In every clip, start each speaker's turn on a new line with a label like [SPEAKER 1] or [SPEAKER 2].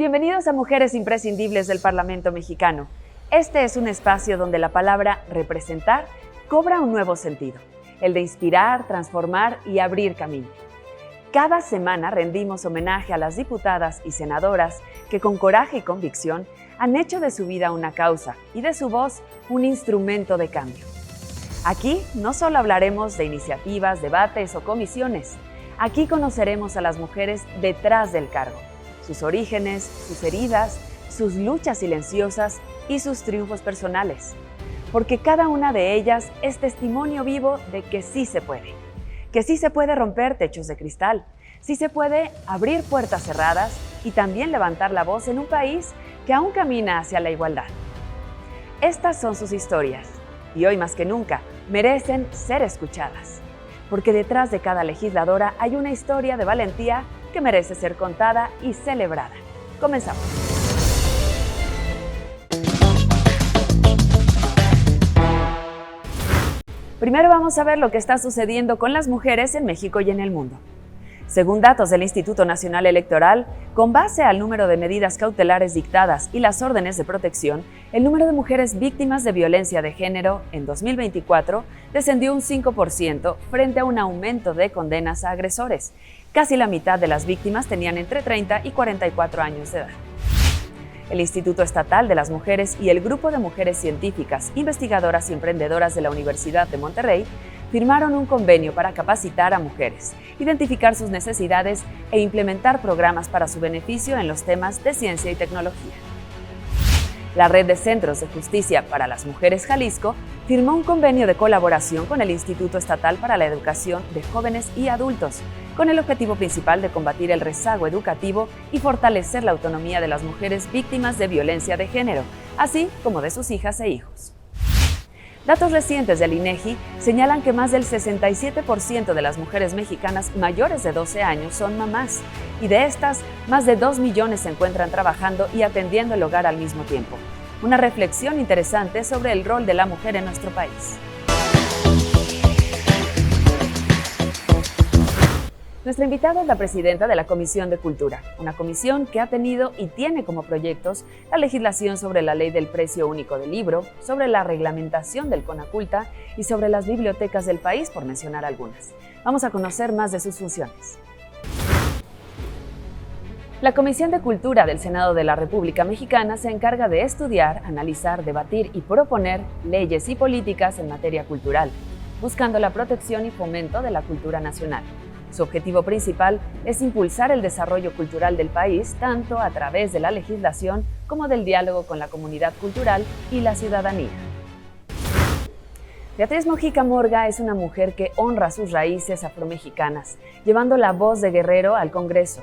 [SPEAKER 1] Bienvenidos a Mujeres Imprescindibles del Parlamento Mexicano. Este es un espacio donde la palabra representar cobra un nuevo sentido, el de inspirar, transformar y abrir camino. Cada semana rendimos homenaje a las diputadas y senadoras que con coraje y convicción han hecho de su vida una causa y de su voz un instrumento de cambio. Aquí no solo hablaremos de iniciativas, debates o comisiones, aquí conoceremos a las mujeres detrás del cargo, sus orígenes, sus heridas, sus luchas silenciosas y sus triunfos personales, porque cada una de ellas es testimonio vivo de que sí se puede romper techos de cristal, sí se puede abrir puertas cerradas y también levantar la voz en un país que aún camina hacia la igualdad. Estas son sus historias y hoy más que nunca merecen ser escuchadas, porque detrás de cada legisladora hay una historia de valentía que merece ser contada y celebrada. Comenzamos. Primero vamos a ver lo que está sucediendo con las mujeres en México y en el mundo. Según datos del Instituto Nacional Electoral, con base al número de medidas cautelares dictadas y las órdenes de protección, el número de mujeres víctimas de violencia de género en 2024 descendió un 5% frente a un aumento de condenas a agresores. Casi la mitad de las víctimas tenían entre 30 y 44 años de edad. El Instituto Estatal de las Mujeres y el Grupo de Mujeres Científicas, Investigadoras y Emprendedoras de la Universidad de Monterrey firmaron un convenio para capacitar a mujeres, identificar sus necesidades e implementar programas para su beneficio en los temas de ciencia y tecnología. La Red de Centros de Justicia para las Mujeres Jalisco firmó un convenio de colaboración con el Instituto Estatal para la Educación de Jóvenes y Adultos, con el objetivo principal de combatir el rezago educativo y fortalecer la autonomía de las mujeres víctimas de violencia de género, así como de sus hijas e hijos. Datos recientes del INEGI señalan que más del 67% de las mujeres mexicanas mayores de 12 años son mamás, y de estas, más de 2 millones se encuentran trabajando y atendiendo el hogar al mismo tiempo. Una reflexión interesante sobre el rol de la mujer en nuestro país. Nuestra invitada es la presidenta de la Comisión de Cultura, una comisión que ha tenido y tiene como proyectos la legislación sobre la ley del precio único del libro, sobre la reglamentación del CONACULTA y sobre las bibliotecas del país, por mencionar algunas. Vamos a conocer más de sus funciones. La Comisión de Cultura del Senado de la República Mexicana se encarga de estudiar, analizar, debatir y proponer leyes y políticas en materia cultural, buscando la protección y fomento de la cultura nacional. Su objetivo principal es impulsar el desarrollo cultural del país, tanto a través de la legislación como del diálogo con la comunidad cultural y la ciudadanía. Beatriz Mojica Morga es una mujer que honra sus raíces afromexicanas, llevando la voz de Guerrero al Congreso.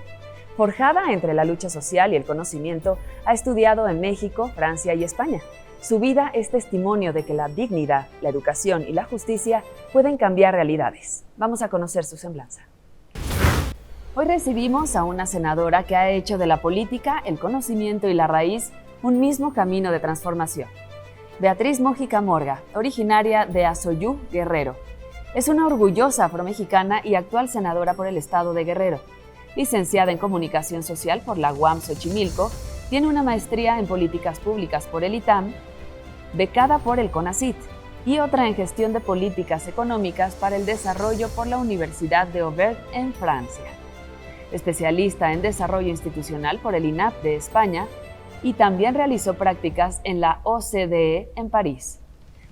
[SPEAKER 1] Forjada entre la lucha social y el conocimiento, ha estudiado en México, Francia y España. Su vida es testimonio de que la dignidad, la educación y la justicia pueden cambiar realidades. Vamos a conocer su semblanza. Hoy recibimos a una senadora que ha hecho de la política, el conocimiento y la raíz un mismo camino de transformación. Beatriz Mojica Morga, originaria de Azoyú, Guerrero. Es una orgullosa afromexicana y actual senadora por el estado de Guerrero. Licenciada en Comunicación Social por la UAM Xochimilco, tiene una maestría en Políticas Públicas por el ITAM, becada por el CONACYT, y otra en Gestión de Políticas Económicas para el Desarrollo por la Universidad de Auvergne en Francia. Especialista en Desarrollo Institucional por el INAP de España y también realizó prácticas en la OCDE en París.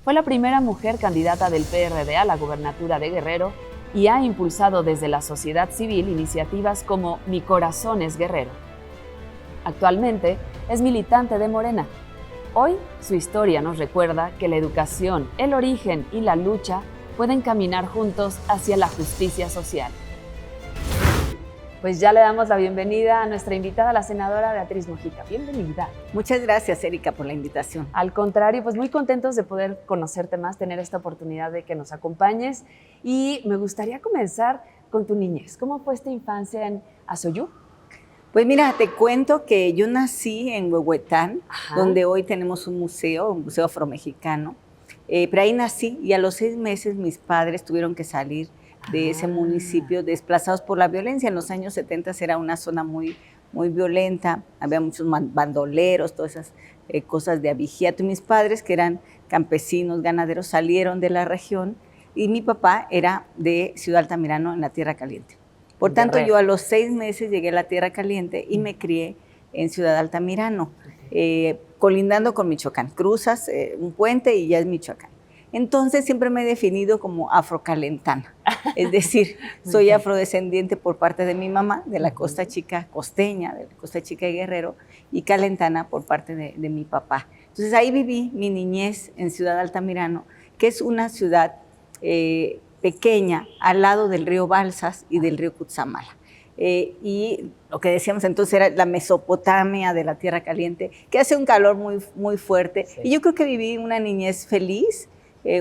[SPEAKER 1] Fue la primera mujer candidata del PRD a la gubernatura de Guerrero y ha impulsado desde la sociedad civil iniciativas como Mi Corazón es Guerrero. Actualmente es militante de Morena. Hoy su historia nos recuerda que la educación, el origen y la lucha pueden caminar juntos hacia la justicia social. Pues ya le damos la bienvenida a nuestra invitada, la senadora Beatriz Mojica. Bienvenida.
[SPEAKER 2] Muchas gracias, Erika, por la invitación.
[SPEAKER 1] Al contrario, pues muy contentos de poder conocerte más, tener esta oportunidad de que nos acompañes. Y me gustaría comenzar con tu niñez. ¿Cómo fue esta infancia en Azoyú?
[SPEAKER 2] Pues mira, te cuento que yo nací en Huehuetán, donde hoy tenemos un museo afromexicano. Pero ahí nací y a los 6 meses mis padres tuvieron que salir de ese municipio desplazados por la violencia. En los años 70 era una zona muy, muy violenta, había muchos bandoleros, todas esas cosas de abigeato. Y mis padres, que eran campesinos, ganaderos, salieron de la región y mi papá era de Ciudad Altamirano, en la Tierra Caliente. Por tanto, yo a los 6 meses llegué a la Tierra Caliente y me crié en Ciudad Altamirano, colindando con Michoacán. Cruzas un puente y ya es Michoacán. Entonces siempre me he definido como afrocalentana, es decir, soy afrodescendiente por parte de mi mamá, de la Costa Chica costeña, de la Costa Chica de Guerrero, y calentana por parte de mi papá. Entonces ahí viví mi niñez en Ciudad Altamirano, que es una ciudad pequeña al lado del río Balsas y del río Cutzamala. Y lo que decíamos entonces era la Mesopotamia de la Tierra Caliente, que hace un calor muy, muy fuerte. Sí. Y yo creo que viví una niñez feliz,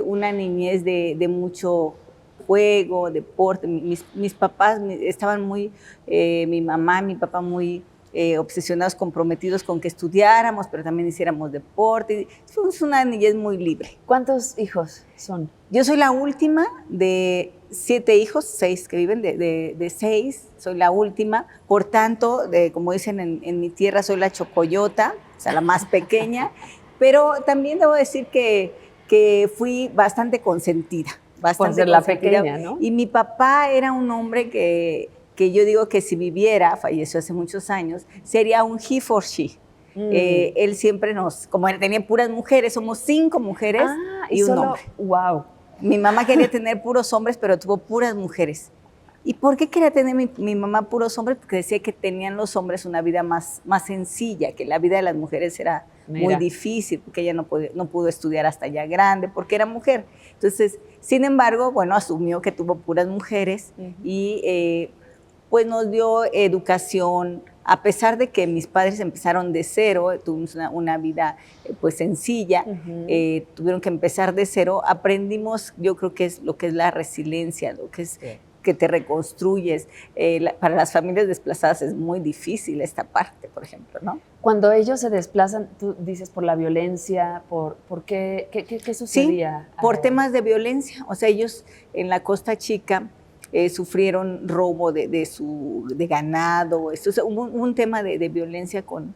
[SPEAKER 2] una niñez de mucho juego, deporte. Mis papás estaban muy, mi mamá, mi papá muy obsesionados, comprometidos con que estudiáramos, pero también hiciéramos deporte. Fue una niñez muy libre.
[SPEAKER 1] ¿Cuántos hijos son?
[SPEAKER 2] Yo soy la última de 7 hijos, 6 que viven, de 6, soy la última. Por tanto, como dicen en mi tierra, soy la chocoyota, o sea, la más pequeña. Pero también debo decir que fui bastante consentida.
[SPEAKER 1] Por ser la pequeña, ¿no?
[SPEAKER 2] Y mi papá era un hombre que yo digo que si viviera, falleció hace muchos años, sería un he for she. Él siempre como él tenía puras mujeres, somos 5 mujeres y un hombre.
[SPEAKER 1] Wow.
[SPEAKER 2] Mi mamá quería tener puros hombres, pero tuvo puras mujeres. ¿Y por qué quería tener mi mamá puros hombres? Porque decía que tenían los hombres una vida más sencilla, que la vida de las mujeres era muy difícil, porque ella no pudo estudiar hasta ya grande, porque era mujer. Entonces, sin embargo, bueno, asumió que tuvo puras mujeres y pues nos dio educación, a pesar de que mis padres empezaron de cero, tuvimos una vida pues sencilla, tuvieron que empezar de cero, aprendimos, yo creo que es lo que es la resiliencia, lo que es que te reconstruyes. Para las familias desplazadas es muy difícil esta parte, por ejemplo, ¿no?
[SPEAKER 1] Cuando ellos se desplazan, tú dices por la violencia, ¿por qué? ¿Qué sucedía?
[SPEAKER 2] Sí, por temas de violencia. O sea, ellos en la Costa Chica sufrieron robo de ganado. Hubo un tema de violencia con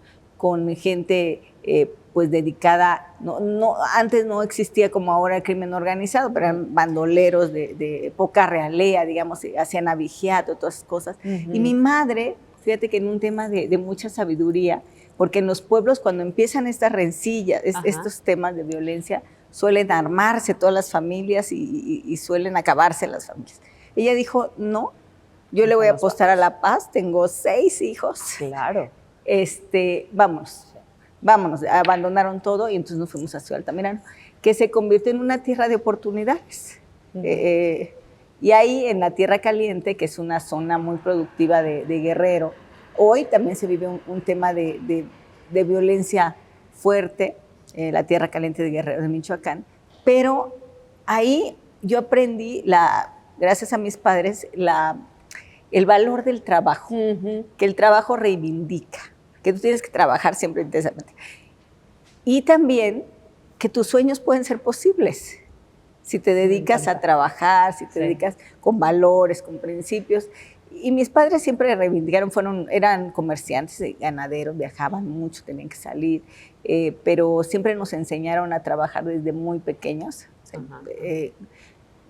[SPEAKER 2] gente pues dedicada, antes no existía como ahora el crimen organizado, pero eran bandoleros de poca realea, digamos, hacían abigeato, todas esas cosas. Y mi madre, fíjate que en un tema de mucha sabiduría, porque en los pueblos cuando empiezan estas rencillas, estos temas de violencia, suelen armarse todas las familias y suelen acabarse las familias. Ella dijo, no, yo le voy a apostar a la paz, tengo 6 hijos.
[SPEAKER 1] Claro.
[SPEAKER 2] Vámonos, abandonaron todo y entonces nos fuimos a Ciudad Altamirano, que se convirtió en una tierra de oportunidades. Y ahí en la Tierra Caliente, que es una zona muy productiva de Guerrero, hoy también se vive un tema de violencia fuerte, la Tierra Caliente de Guerrero, de Michoacán, pero ahí yo aprendí, gracias a mis padres, el valor del trabajo, que el trabajo reivindica, que tú tienes que trabajar siempre intensamente. Y también que tus sueños pueden ser posibles si te dedicas a trabajar, si te dedicas con valores, con principios. Y mis padres siempre reivindicaron, eran comerciantes, ganaderos, viajaban mucho, tenían que salir, pero siempre nos enseñaron a trabajar desde muy pequeños.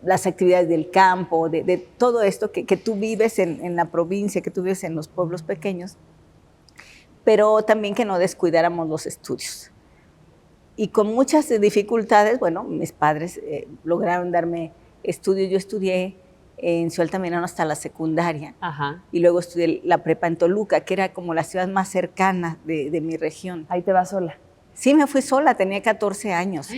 [SPEAKER 2] Las actividades del campo, de todo esto que tú vives en la provincia, que tú vives en los pueblos pequeños, pero también que no descuidáramos los estudios. Y con muchas dificultades, bueno, mis padres lograron darme estudios. Yo estudié en Ciudad Altamirano hasta la secundaria, y luego estudié la prepa en Toluca, que era como la ciudad más cercana de mi región.
[SPEAKER 1] ¿Ahí te vas sola?
[SPEAKER 2] Sí, me fui sola, tenía 14 años.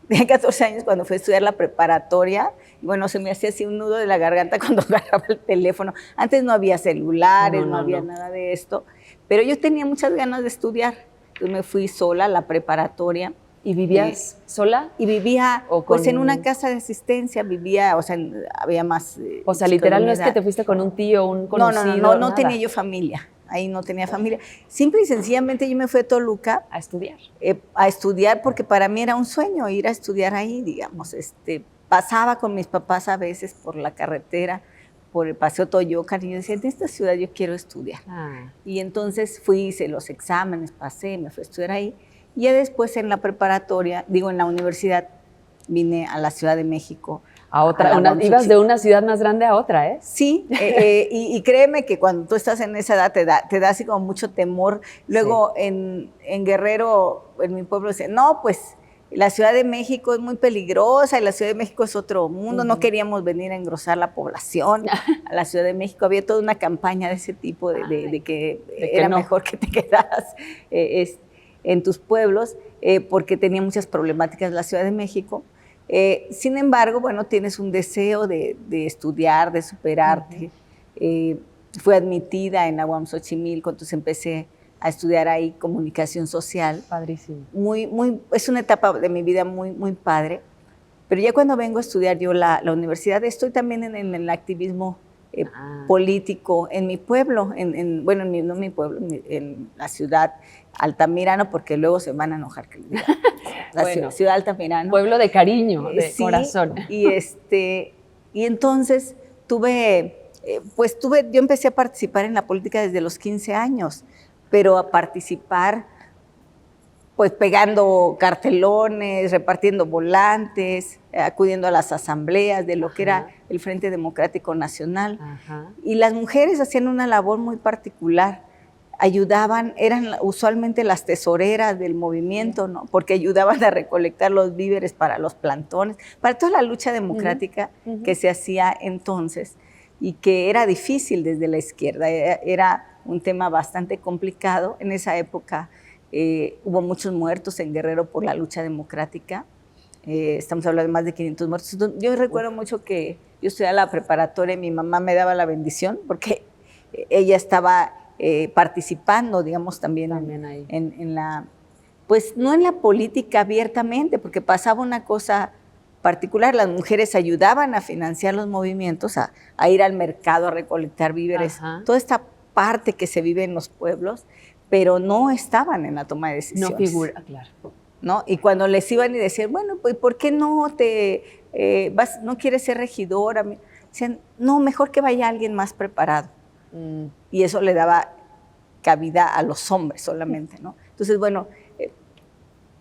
[SPEAKER 2] Tenía 14 años cuando fui a estudiar la preparatoria. Y bueno, se me hacía así un nudo de la garganta cuando agarraba el teléfono. Antes no había celulares, no había nada de esto. Pero yo tenía muchas ganas de estudiar. Entonces me fui sola a la preparatoria.
[SPEAKER 1] ¿Y vivías sola?
[SPEAKER 2] Y vivía pues en una casa de asistencia, o sea, había más...
[SPEAKER 1] o sea, literal no es que te fuiste con un tío, un conocido.
[SPEAKER 2] No tenía yo familia. Ahí no tenía familia. Simple y sencillamente yo me fui a Toluca.
[SPEAKER 1] ¿A estudiar?
[SPEAKER 2] A estudiar porque para mí era un sueño ir a estudiar ahí, digamos. pasaba con mis papás a veces por la carretera, por el Paseo Toyocan, y yo decía, en esta ciudad yo quiero estudiar. Y entonces fui, hice los exámenes, pasé, me fui a estudiar ahí. Y ya después en la preparatoria, en la universidad, vine a la Ciudad de México.
[SPEAKER 1] A otra, ibas de una ciudad más grande a otra, ¿eh?
[SPEAKER 2] Sí, y créeme que cuando tú estás en esa edad te da así como mucho temor. Luego sí. en Guerrero, en mi pueblo, decían, no, pues la Ciudad de México es muy peligrosa y la Ciudad de México es otro mundo. No queríamos venir a engrosar la población a la Ciudad de México. Había toda una campaña de ese tipo, de que era mejor que te quedaras en tus pueblos, porque tenía muchas problemáticas la Ciudad de México. Sin embargo, bueno, tienes un deseo de estudiar, de superarte. Fui admitida en la UAM Xochimilco, entonces empecé a estudiar ahí comunicación social.
[SPEAKER 1] Padrísimo.
[SPEAKER 2] Es una etapa de mi vida muy, muy padre. Pero ya cuando vengo a estudiar yo la universidad, estoy también en el activismo político en mi pueblo, no mi pueblo, en la ciudad Altamirano, porque luego se van a enojar que le diga. La ciudad Altamirano.
[SPEAKER 1] Pueblo de cariño, de corazón.
[SPEAKER 2] Y entonces yo empecé a participar en la política desde los 15 años, pero a participar pues pegando cartelones, repartiendo volantes, acudiendo a las asambleas de lo que era el Frente Democrático Nacional. Y las mujeres hacían una labor muy particular. Ayudaban, eran usualmente las tesoreras del movimiento, ¿no? Porque ayudaban a recolectar los víveres para los plantones, para toda la lucha democrática que se hacía entonces y que era difícil desde la izquierda. Era un tema bastante complicado. En esa época hubo muchos muertos en Guerrero por la lucha democrática. Estamos hablando de más de 500 muertos. Yo recuerdo mucho que yo estudiaba la preparatoria y mi mamá me daba la bendición porque ella estaba participando, digamos, también ahí. En la, pues no en la política abiertamente, porque pasaba una cosa particular, las mujeres ayudaban a financiar los movimientos, a ir al mercado a recolectar víveres, toda esta parte que se vive en los pueblos, pero no estaban en la toma de decisiones.
[SPEAKER 1] No figura, claro.
[SPEAKER 2] ¿No? Y cuando les iban y decían, bueno, pues ¿por qué no no quieres ser regidora? Decían, no, mejor que vaya alguien más preparado. Y eso le daba cabida a los hombres solamente, ¿no? Entonces, bueno,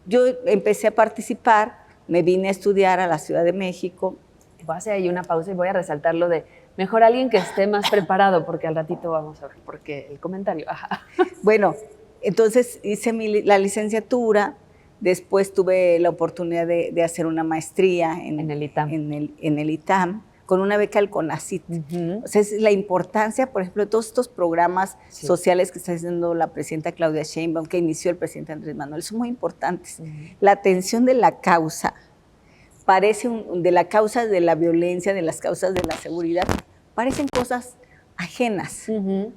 [SPEAKER 2] yo empecé a participar, me vine a estudiar a la Ciudad de México.
[SPEAKER 1] Voy a hacer ahí una pausa y voy a resaltar lo de mejor alguien que esté más preparado, porque al ratito vamos a ver, porque el comentario.
[SPEAKER 2] Bueno, entonces hice la licenciatura, después tuve la oportunidad de hacer una maestría en el ITAM, con una beca al CONACYT. O sea, es la importancia, por ejemplo, de todos estos programas sociales que está haciendo la presidenta Claudia Sheinbaum, que inició el presidente Andrés Manuel, son muy importantes. La atención de la causa, de la causa de la violencia, de las causas de la seguridad, parecen cosas ajenas,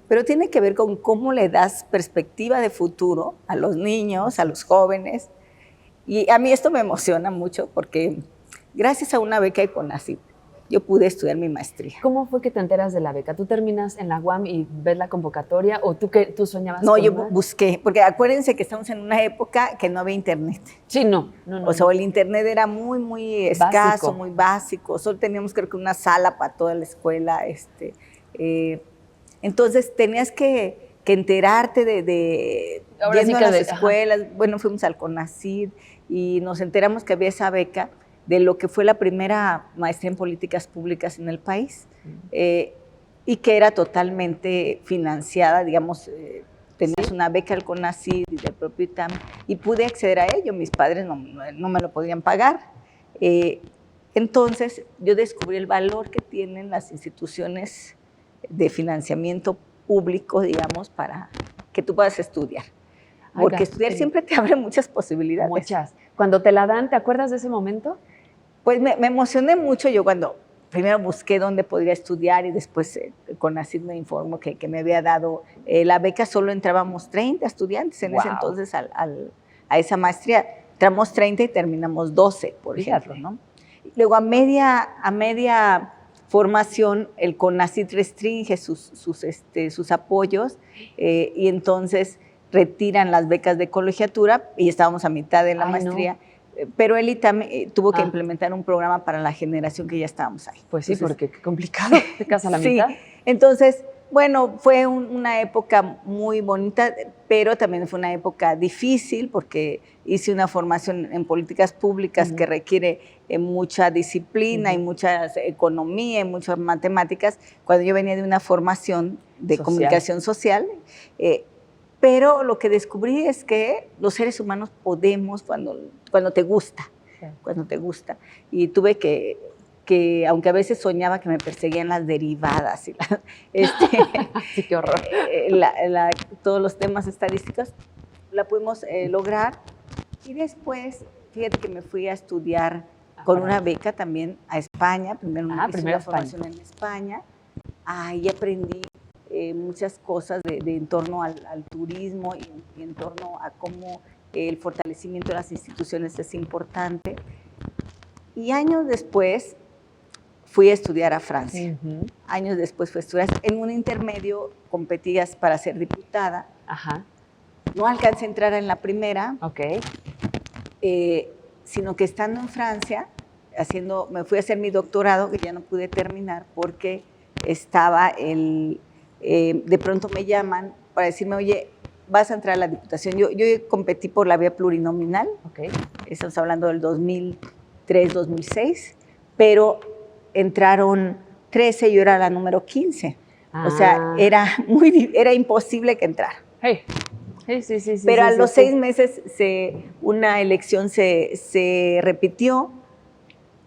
[SPEAKER 2] pero tiene que ver con cómo le das perspectiva de futuro a los niños, a los jóvenes. Y a mí esto me emociona mucho porque gracias a una beca de CONACYT, yo pude estudiar mi maestría.
[SPEAKER 1] ¿Cómo fue que te enteras de la beca? ¿Tú terminas en la UAM y ves la convocatoria o tú soñabas?
[SPEAKER 2] No, yo busqué, porque acuérdense que estamos en una época que no había internet.
[SPEAKER 1] Sí, no.
[SPEAKER 2] O sea, el internet era muy, muy escaso, muy básico. Solo teníamos, creo que, una sala para toda la escuela. Entonces, tenías que enterarte yendo a las escuelas. Bueno, fuimos al CONACYT y nos enteramos que había esa beca de lo que fue la primera maestría en políticas públicas en el país, y que era totalmente financiada, digamos, tenías una beca al CONACYT y del propio ITAM, y pude acceder a ello. Mis padres no me lo podían pagar. Entonces, yo descubrí el valor que tienen las instituciones de financiamiento público, digamos, para que tú puedas estudiar. Porque estudiar siempre te abre muchas posibilidades.
[SPEAKER 1] Muchas. Cuando te la dan, ¿te acuerdas de ese momento?
[SPEAKER 2] Pues me emocioné mucho yo cuando primero busqué dónde podría estudiar y después CONACYT me informó que me había dado la beca. Solo entrábamos 30 estudiantes en ese entonces a esa maestría. Entramos 30 y terminamos 12, por ejemplo, ¿no? Luego a media formación el CONACYT restringe sus apoyos y entonces retiran las becas de colegiatura y estábamos a mitad de la maestría. pero él tuvo que implementar un programa para la generación que ya estábamos ahí.
[SPEAKER 1] Pues sí, entonces, porque qué complicado, te casas a la mitad.
[SPEAKER 2] Entonces, bueno, fue una época muy bonita, pero también fue una época difícil porque hice una formación en políticas públicas que requiere mucha disciplina y mucha economía y muchas matemáticas, cuando yo venía de una formación de comunicación social. Pero lo que descubrí es que los seres humanos podemos cuando te gusta, cuando te gusta. Y tuve que aunque a veces soñaba que me perseguían las derivadas y
[SPEAKER 1] sí, qué horror.
[SPEAKER 2] Todos los temas estadísticos, la pudimos lograr. Y después, fíjate que me fui a estudiar con una beca también a España. Primero hice una formación en España. Ahí aprendí muchas cosas en torno al turismo y en torno a cómo el fortalecimiento de las instituciones es importante. Y años después fui a estudiar a Francia. Años después fui a estudiar. En un intermedio competías para ser diputada. No alcancé a entrar en la primera, sino que estando en Francia, me fui a hacer mi doctorado, que ya no pude terminar porque estaba de pronto me llaman para decirme, oye, vas a entrar a la diputación. Yo competí por la vía plurinominal, estamos hablando del 2003, 2006, pero entraron 13 y yo era la número 15. O sea, era imposible que entrara.
[SPEAKER 1] Sí,
[SPEAKER 2] pero a los 6 meses una elección se repitió,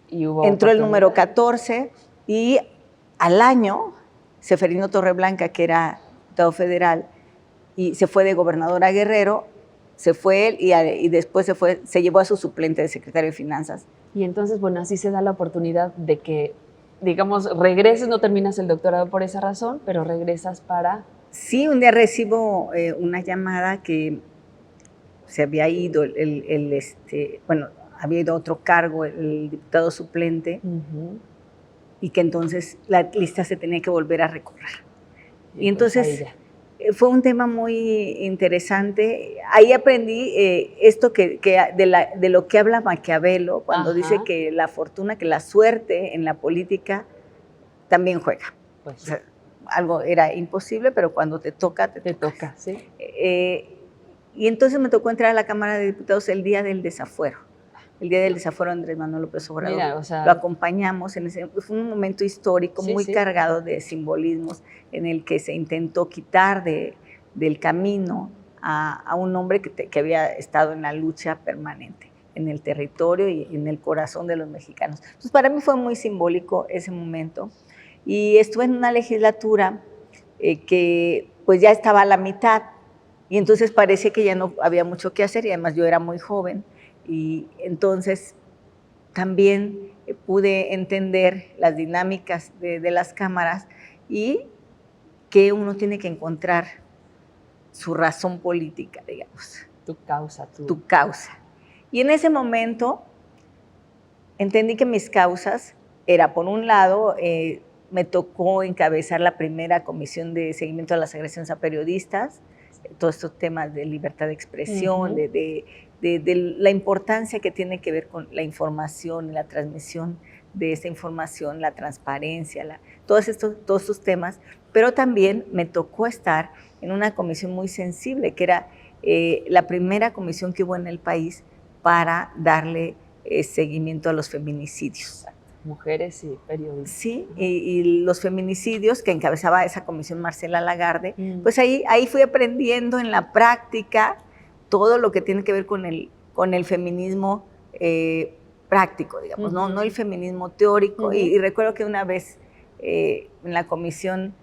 [SPEAKER 1] y
[SPEAKER 2] entró el número 14 y al año Seferino Torreblanca, que era diputado federal, y se fue de gobernador a Guerrero, se fue él y después se llevó a su suplente de secretario de Finanzas.
[SPEAKER 1] Y entonces, bueno, así se da la oportunidad de que, digamos, regreses, no terminas el doctorado por esa razón, pero regresas para...
[SPEAKER 2] Sí, un día recibo una llamada que se había ido había ido a otro cargo, el diputado suplente, y que entonces la lista se tenía que volver a recorrer. Y entonces fue un tema muy interesante. Ahí aprendí esto de lo que habla Maquiavelo cuando dice que la fortuna, que la suerte en la política también juega.
[SPEAKER 1] Pues,
[SPEAKER 2] o sea, algo era imposible, pero cuando te toca,
[SPEAKER 1] te toca. ¿Sí?
[SPEAKER 2] Y entonces me tocó entrar a la Cámara de Diputados el día del desafuero. El día del desafuero Andrés Manuel López Obrador.
[SPEAKER 1] Mira, o sea,
[SPEAKER 2] lo acompañamos, fue un momento histórico muy cargado de simbolismos en el que se intentó quitar del camino a un hombre que había estado en la lucha permanente, en el territorio y en el corazón de los mexicanos. Entonces para mí fue muy simbólico ese momento y estuve en una legislatura que pues ya estaba a la mitad y entonces parecía que ya no había mucho que hacer y además yo era muy joven. Y entonces también pude entender las dinámicas de las cámaras y que uno tiene que encontrar su razón política, digamos.
[SPEAKER 1] Tu causa.
[SPEAKER 2] Tu causa. Y en ese momento entendí que mis causas era, por un lado, me tocó encabezar la primera comisión de seguimiento a las agresiones a periodistas, todos estos temas de libertad de expresión, de la importancia que tiene que ver con la información y la transmisión de esa información, la transparencia, todos estos temas, pero también me tocó estar en una comisión muy sensible, que era la primera comisión que hubo en el país para darle seguimiento a los feminicidios.
[SPEAKER 1] Mujeres y periodistas.
[SPEAKER 2] Sí, y los feminicidios que encabezaba esa comisión Marcela Lagarde, pues ahí fui aprendiendo en la práctica todo lo que tiene que ver con el feminismo práctico, digamos, no el feminismo teórico. Y recuerdo que una vez en la comisión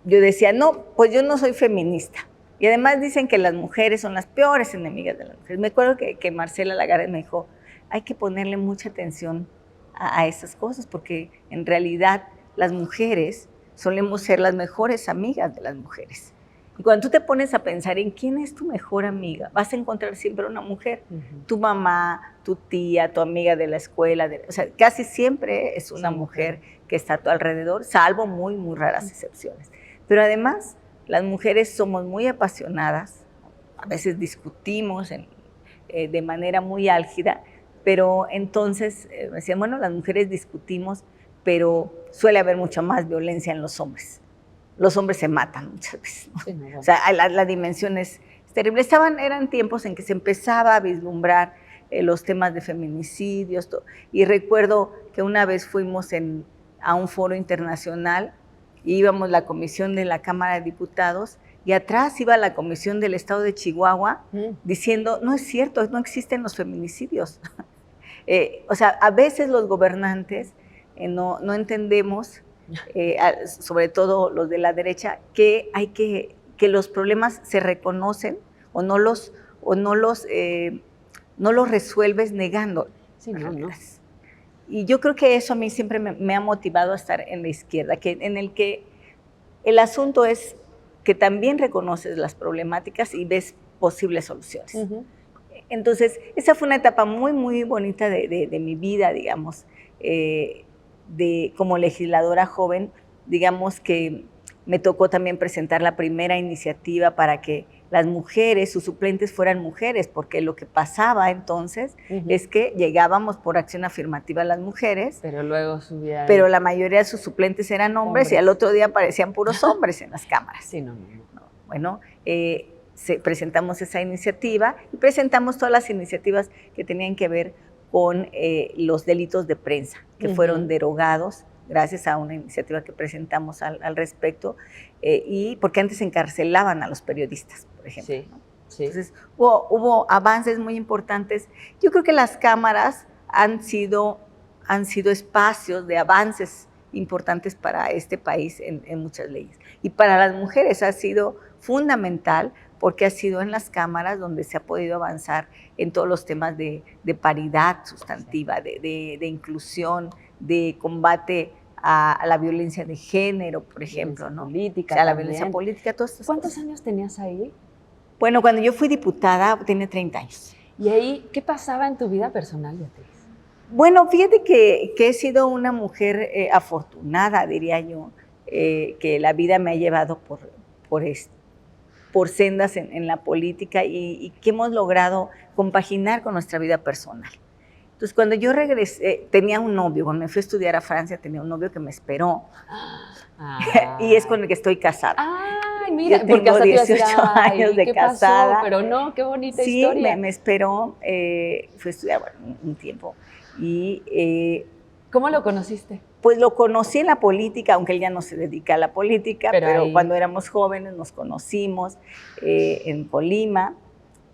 [SPEAKER 2] yo decía, no, pues yo no soy feminista. Y además dicen que las mujeres son las peores enemigas de las mujeres. Me acuerdo que Marcela Lagarde me dijo, hay que ponerle mucha atención a esas cosas, porque en realidad las mujeres solemos ser las mejores amigas de las mujeres. Y cuando tú te pones a pensar en quién es tu mejor amiga, vas a encontrar siempre una mujer. Tu mamá, tu tía, tu amiga de la escuela, o sea, casi siempre es una mujer que está a tu alrededor, salvo muy, muy raras excepciones. Pero además, las mujeres somos muy apasionadas, a veces discutimos de manera muy álgida, pero entonces me decían, bueno, las mujeres discutimos, pero suele haber mucha más violencia en los hombres. Los hombres se matan muchas veces, ¿no? Sí, no. O sea, la dimensión es terrible. Eran tiempos en que se empezaba a vislumbrar los temas de feminicidios, y recuerdo que una vez fuimos a un foro internacional, y íbamos la comisión de la Cámara de Diputados, y atrás iba la comisión del Estado de Chihuahua diciendo, no es cierto, no existen los feminicidios. O sea, a veces los gobernantes no entendemos, sobre todo los de la derecha, que hay que los problemas se reconocen o no los resuelves negando.
[SPEAKER 1] Sí, no.
[SPEAKER 2] Y yo creo que eso a mí siempre me ha motivado a estar en la izquierda, en el que el asunto es que también reconoces las problemáticas y ves posibles soluciones. Entonces, esa fue una etapa muy, muy bonita de mi vida, digamos, como legisladora joven. Digamos que me tocó también presentar la primera iniciativa para que las mujeres, sus suplentes fueran mujeres, porque lo que pasaba entonces es que llegábamos por acción afirmativa a las mujeres,
[SPEAKER 1] pero luego subía.
[SPEAKER 2] Pero la mayoría de sus suplentes eran hombres y al otro día aparecían puros hombres en las cámaras.
[SPEAKER 1] Sí, no.
[SPEAKER 2] Bueno, presentamos esa iniciativa y presentamos todas las iniciativas que tenían que ver con los delitos de prensa, que fueron derogados gracias a una iniciativa que presentamos al respecto, y porque antes encarcelaban a los periodistas, por ejemplo.
[SPEAKER 1] Sí,
[SPEAKER 2] ¿no?
[SPEAKER 1] sí.
[SPEAKER 2] Entonces, hubo avances muy importantes. Yo creo que las cámaras han sido espacios de avances importantes para este país en muchas leyes. Y para las mujeres ha sido fundamental, porque ha sido en las cámaras donde se ha podido avanzar en todos los temas de paridad sustantiva, de inclusión, de combate a la violencia de género, por ejemplo, ¿no?
[SPEAKER 1] Política,
[SPEAKER 2] o sea, la
[SPEAKER 1] también.
[SPEAKER 2] violencia política, todas estas
[SPEAKER 1] ¿Cuántos
[SPEAKER 2] cosas.
[SPEAKER 1] años tenías ahí?
[SPEAKER 2] Bueno, cuando yo fui diputada tenía 30 años.
[SPEAKER 1] ¿Y ahí qué pasaba en tu vida personal, Beatriz?
[SPEAKER 2] Bueno, fíjate que he sido una mujer afortunada, diría yo, que la vida me ha llevado por sendas en la política y que hemos logrado compaginar con nuestra vida personal. Entonces, cuando yo regresé, tenía un novio, cuando me fui a estudiar a Francia, tenía un novio que me esperó, y es con el que estoy casada.
[SPEAKER 1] Ay, mira,
[SPEAKER 2] yo tengo
[SPEAKER 1] porque hasta
[SPEAKER 2] 18 años de
[SPEAKER 1] ¿qué
[SPEAKER 2] casada.
[SPEAKER 1] Pasó? Pero no, qué bonita
[SPEAKER 2] sí,
[SPEAKER 1] historia.
[SPEAKER 2] Sí, me esperó, fui a estudiar un tiempo, y...
[SPEAKER 1] ¿Cómo lo conociste?
[SPEAKER 2] Pues lo conocí en la política, aunque él ya no se dedica a la política, pero cuando éramos jóvenes nos conocimos en Colima,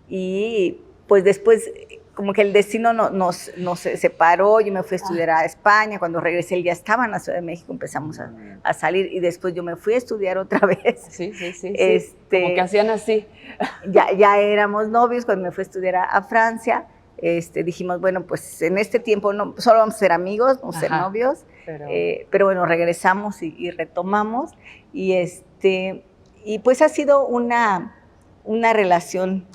[SPEAKER 2] y pues después como que el destino nos separó. Yo me fui a estudiar a España, cuando regresé él ya estaba en la Ciudad de México, empezamos a salir, y después yo me fui a estudiar otra vez.
[SPEAKER 1] Sí. Como que hacían así.
[SPEAKER 2] Ya éramos novios. Cuando me fui a estudiar a Francia, dijimos, bueno, pues en este tiempo solo vamos a ser amigos, vamos a ser novios, pero bueno, regresamos y retomamos, y pues ha sido una relación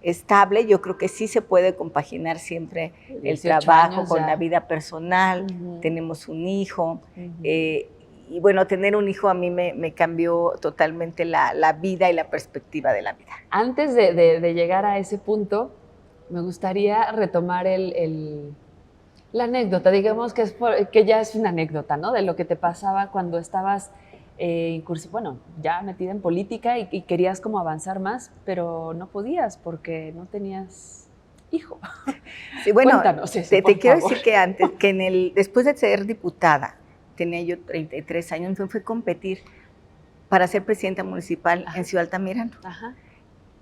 [SPEAKER 2] estable. Yo creo que sí se puede compaginar siempre el trabajo con la vida personal. Tenemos un hijo, y bueno, tener un hijo a mí me cambió totalmente la vida y la perspectiva de la vida.
[SPEAKER 1] Antes de llegar a ese punto, me gustaría retomar la anécdota, digamos que ya es una anécdota, ¿no? De lo que te pasaba cuando estabas ya metida en política y querías como avanzar más, pero no podías porque no tenías hijo.
[SPEAKER 2] Sí, bueno,
[SPEAKER 1] cuéntanos eso,
[SPEAKER 2] te quiero decir que después de ser diputada, tenía yo 33 años, me fui a competir para ser presidenta municipal en Ciudad Altamirano.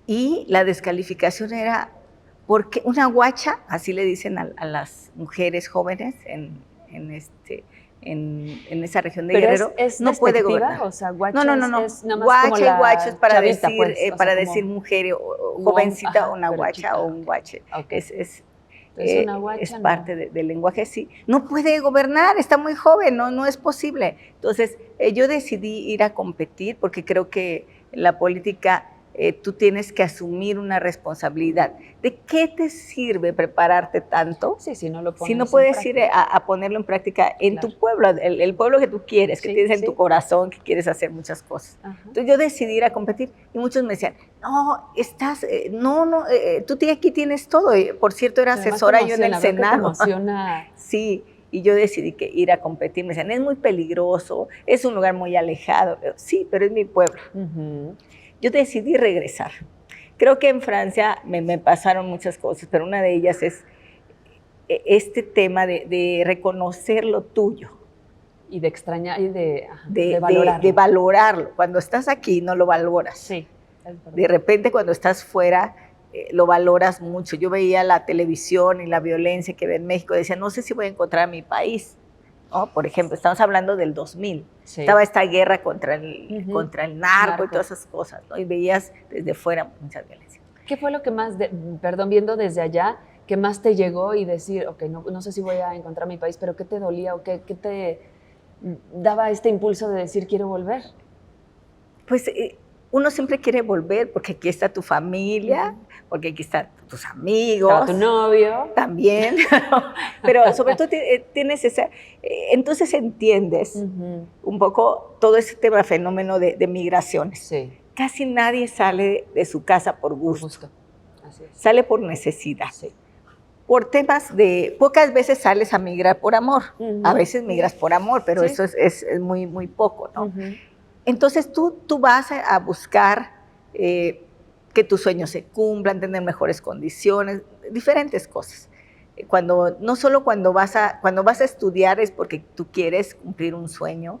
[SPEAKER 2] Y la descalificación era porque una guacha, así le dicen a las mujeres jóvenes en esa región de Guerrero, no puede gobernar.
[SPEAKER 1] O sea, guacha
[SPEAKER 2] no.
[SPEAKER 1] Es nada más
[SPEAKER 2] guacha
[SPEAKER 1] como
[SPEAKER 2] y guacho es para
[SPEAKER 1] chavita,
[SPEAKER 2] decir,
[SPEAKER 1] pues,
[SPEAKER 2] decir mujer o jovencita, una guacha
[SPEAKER 1] chica,
[SPEAKER 2] o un guache.
[SPEAKER 1] Okay.
[SPEAKER 2] Es
[SPEAKER 1] una guacha,
[SPEAKER 2] es parte del lenguaje, sí. No puede gobernar, está muy joven, no es posible. Entonces, yo decidí ir a competir porque creo que la política tú tienes que asumir una responsabilidad. ¿De qué te sirve prepararte tanto
[SPEAKER 1] Sí, si no lo pones
[SPEAKER 2] si no puedes
[SPEAKER 1] en
[SPEAKER 2] ir
[SPEAKER 1] práctica.
[SPEAKER 2] a ponerlo en práctica en
[SPEAKER 1] Claro.
[SPEAKER 2] tu pueblo, el pueblo que tú quieres, que
[SPEAKER 1] Sí,
[SPEAKER 2] tienes en
[SPEAKER 1] sí.
[SPEAKER 2] tu corazón, que quieres hacer muchas cosas?
[SPEAKER 1] Ajá.
[SPEAKER 2] Entonces yo decidí ir a competir y muchos me decían, no, tú aquí tienes todo. Y, por cierto, era
[SPEAKER 1] Además,
[SPEAKER 2] asesora
[SPEAKER 1] te
[SPEAKER 2] yo en el
[SPEAKER 1] emociona, veo que te
[SPEAKER 2] Senado.
[SPEAKER 1] emociona.
[SPEAKER 2] Sí, y yo decidí que ir a competir. Me decían, es muy peligroso, es un lugar muy alejado. Sí, pero es mi pueblo.
[SPEAKER 1] Ujú.
[SPEAKER 2] Yo decidí regresar. Creo que en Francia me pasaron muchas cosas, pero una de ellas es este tema de reconocer lo tuyo,
[SPEAKER 1] Y de extrañar y de
[SPEAKER 2] de
[SPEAKER 1] valorarlo.
[SPEAKER 2] valorarlo. Cuando estás aquí no lo valoras.
[SPEAKER 1] Sí, es verdad.
[SPEAKER 2] De repente cuando estás fuera lo valoras mucho. Yo veía la televisión y la violencia que ve en México, decía, no sé si voy a encontrar a mi país, ¿no? Por ejemplo, estamos hablando del 2000.
[SPEAKER 1] Sí.
[SPEAKER 2] Estaba esta guerra contra el narco y todas esas cosas, ¿no? Y veías desde fuera mucha violencia.
[SPEAKER 1] ¿Qué fue lo que más, viendo desde allá, que más te llegó y decir, ok, no sé si voy a encontrar mi país, pero qué te dolía o qué te daba este impulso de decir quiero volver?
[SPEAKER 2] Pues uno siempre quiere volver porque aquí está tu familia, porque aquí están tus amigos.
[SPEAKER 1] Estaba tu novio.
[SPEAKER 2] También, pero sobre todo tienes esa... entonces entiendes un poco todo ese tema, fenómeno de migraciones.
[SPEAKER 1] Sí.
[SPEAKER 2] Casi nadie sale de su casa por gusto.
[SPEAKER 1] Así es.
[SPEAKER 2] Sale por necesidad.
[SPEAKER 1] Sí.
[SPEAKER 2] Por temas pocas veces sales a migrar por amor. A veces migras por amor, pero eso es muy, muy poco, ¿no? Entonces tú vas a buscar que tus sueños se cumplan, tener mejores condiciones, diferentes cosas. No solo cuando vas a estudiar es porque tú quieres cumplir un sueño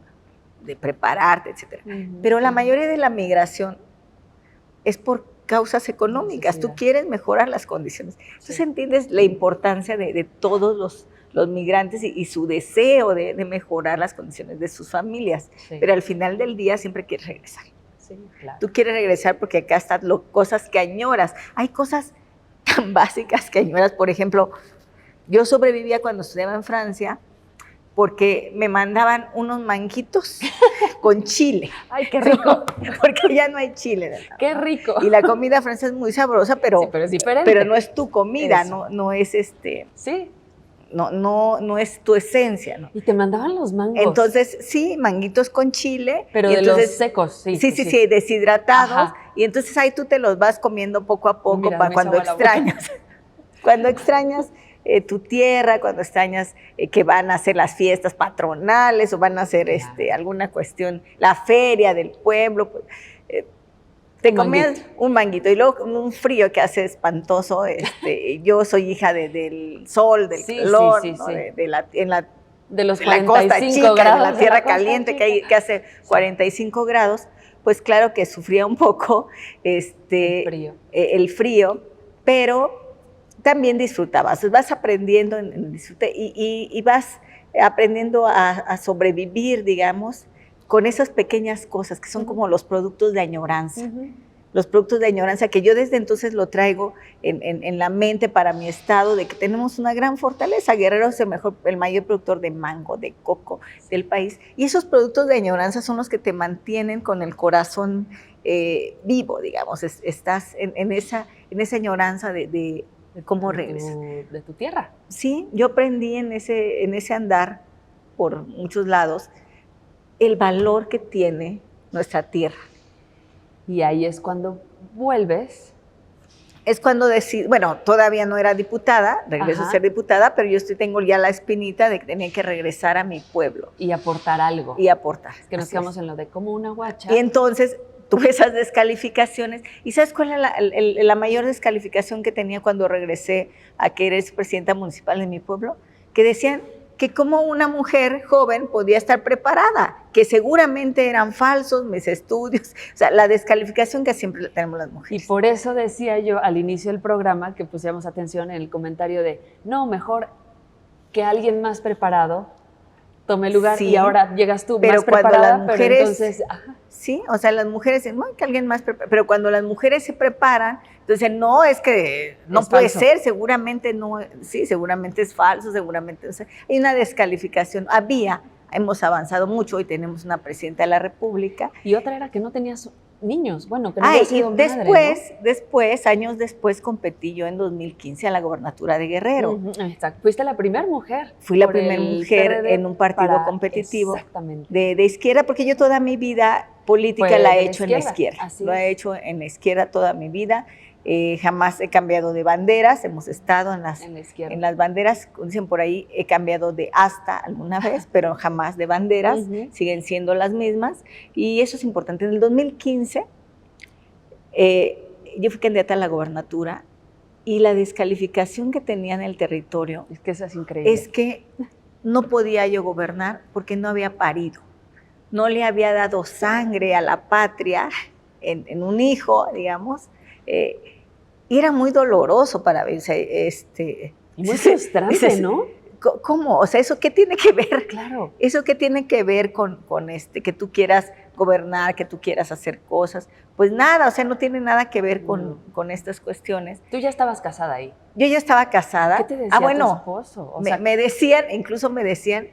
[SPEAKER 2] de prepararte, etc. Pero la mayoría de la migración es por causas económicas. Tú quieres mejorar las condiciones. Entonces entiendes la importancia de todos los migrantes y su deseo de mejorar las condiciones de sus familias. Sí. Pero al final del día siempre quieres regresar.
[SPEAKER 1] Sí, claro.
[SPEAKER 2] Tú quieres regresar porque acá están cosas que añoras. Hay cosas tan básicas que añoras. Por ejemplo, yo sobrevivía cuando estudiaba en Francia porque me mandaban unos manguitos con chile.
[SPEAKER 1] ¡Ay, qué rico!
[SPEAKER 2] Porque ya no hay chile. ¿No?
[SPEAKER 1] ¡Qué rico!
[SPEAKER 2] Y la comida francesa es muy sabrosa, pero
[SPEAKER 1] es diferente.
[SPEAKER 2] Pero no es tu comida, no es
[SPEAKER 1] Sí.
[SPEAKER 2] No es tu esencia, ¿no?
[SPEAKER 1] Y te mandaban los mangos.
[SPEAKER 2] Entonces, sí, manguitos con chile.
[SPEAKER 1] Pero de los secos, sí.
[SPEAKER 2] Sí, deshidratados. Ajá. Y entonces ahí tú te los vas comiendo poco a poco. Mira, para cuando extrañas. Cuando extrañas tu tierra, cuando extrañas que van a hacer las fiestas patronales o van a hacer alguna cuestión, la feria del pueblo, pues, te comías un manguito y luego un frío que hace espantoso. Yo soy hija del sol, del calor, ¿no?
[SPEAKER 1] de los 45
[SPEAKER 2] la costa chica,
[SPEAKER 1] grados,
[SPEAKER 2] de la tierra caliente que hace 45 grados, pues claro que sufría un poco el frío, pero también disfrutabas, vas aprendiendo en el disfrute y vas aprendiendo a sobrevivir, digamos, con esas pequeñas cosas que son como los productos de añoranza. Los productos de añoranza que yo desde entonces lo traigo en la mente para mi estado, de que tenemos una gran fortaleza. Guerrero es el mayor productor de mango, de coco del país. Y esos productos de añoranza son los que te mantienen con el corazón vivo, digamos. Estás en esa añoranza de cómo regresar.
[SPEAKER 1] De tu tierra.
[SPEAKER 2] Sí, yo aprendí en ese andar por muchos lados el valor que tiene nuestra tierra.
[SPEAKER 1] Y ahí es cuando vuelves.
[SPEAKER 2] Es cuando bueno, todavía no era diputada, regreso a ser diputada, pero yo tengo ya la espinita de que tenía que regresar a mi pueblo.
[SPEAKER 1] Y aportar algo.
[SPEAKER 2] Y aportar.
[SPEAKER 1] Es que nos quedamos en lo de como una guacha.
[SPEAKER 2] Y entonces tuve esas descalificaciones. ¿Y sabes cuál era la mayor descalificación que tenía cuando regresé a que eres presidenta municipal de mi pueblo? Que decían que como una mujer joven podía estar preparada, que seguramente eran falsos mis estudios, o sea, la descalificación que siempre tenemos las mujeres.
[SPEAKER 1] Y por eso decía yo al inicio del programa que pusiéramos atención en el comentario de, no, mejor que alguien más preparado tome lugar y ahora llegas tú más preparada,
[SPEAKER 2] las mujeres,
[SPEAKER 1] pero entonces...
[SPEAKER 2] Sí, o sea, las mujeres dicen, no, que alguien más prepara, pero cuando las mujeres se preparan, entonces no, es que no puede ser, seguramente no, sí, seguramente es falso, seguramente, o sea, hay una descalificación, hemos avanzado mucho, hoy tenemos una presidenta de la República.
[SPEAKER 1] Y otra era que no niños, bueno, que no había sido
[SPEAKER 2] y
[SPEAKER 1] madre,
[SPEAKER 2] años después, competí yo en 2015 a la gobernatura de Guerrero.
[SPEAKER 1] Exacto. Fuiste la primera mujer.
[SPEAKER 2] Fui la primera mujer PRD en un partido competitivo de izquierda, porque yo toda mi vida política la he hecho en la izquierda. Lo he hecho en la izquierda toda mi vida. Jamás he cambiado de banderas, hemos estado en las banderas, dicen por ahí, he cambiado de asta alguna vez, pero jamás de banderas, siguen siendo las mismas, y eso es importante. En el 2015 yo fui candidata a la gobernatura, y la descalificación que tenía en el territorio
[SPEAKER 1] es que eso es increíble.
[SPEAKER 2] Es que no podía yo gobernar porque no había parido, no le había dado sangre a la patria en un hijo, digamos, y era muy doloroso para mí.
[SPEAKER 1] Y muy frustrante, ¿no?
[SPEAKER 2] ¿Cómo? O sea, ¿eso qué tiene que ver?
[SPEAKER 1] Claro.
[SPEAKER 2] ¿Eso qué tiene que ver con que tú quieras gobernar, que tú quieras hacer cosas? Pues nada, o sea, no tiene nada que ver con estas cuestiones.
[SPEAKER 1] ¿Tú ya estabas casada ahí?
[SPEAKER 2] Yo ya estaba casada.
[SPEAKER 1] ¿Qué te decía tu esposo?
[SPEAKER 2] O sea, me decían, incluso me decían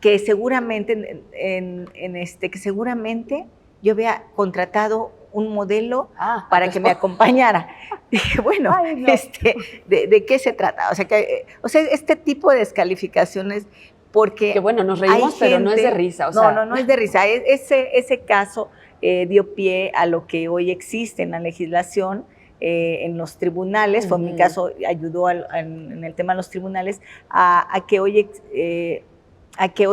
[SPEAKER 2] que seguramente, que seguramente yo había contratado un modelo para que me acompañara. Dije, bueno,
[SPEAKER 1] Ay, no.
[SPEAKER 2] ¿de qué se trata? O sea, este tipo de descalificaciones, porque
[SPEAKER 1] que bueno, nos reímos, pero no es de risa.
[SPEAKER 2] No es de risa. Ese caso dio pie a lo que hoy existe en la legislación, en los tribunales. Fue mi caso, ayudó en el tema de los tribunales a que hoy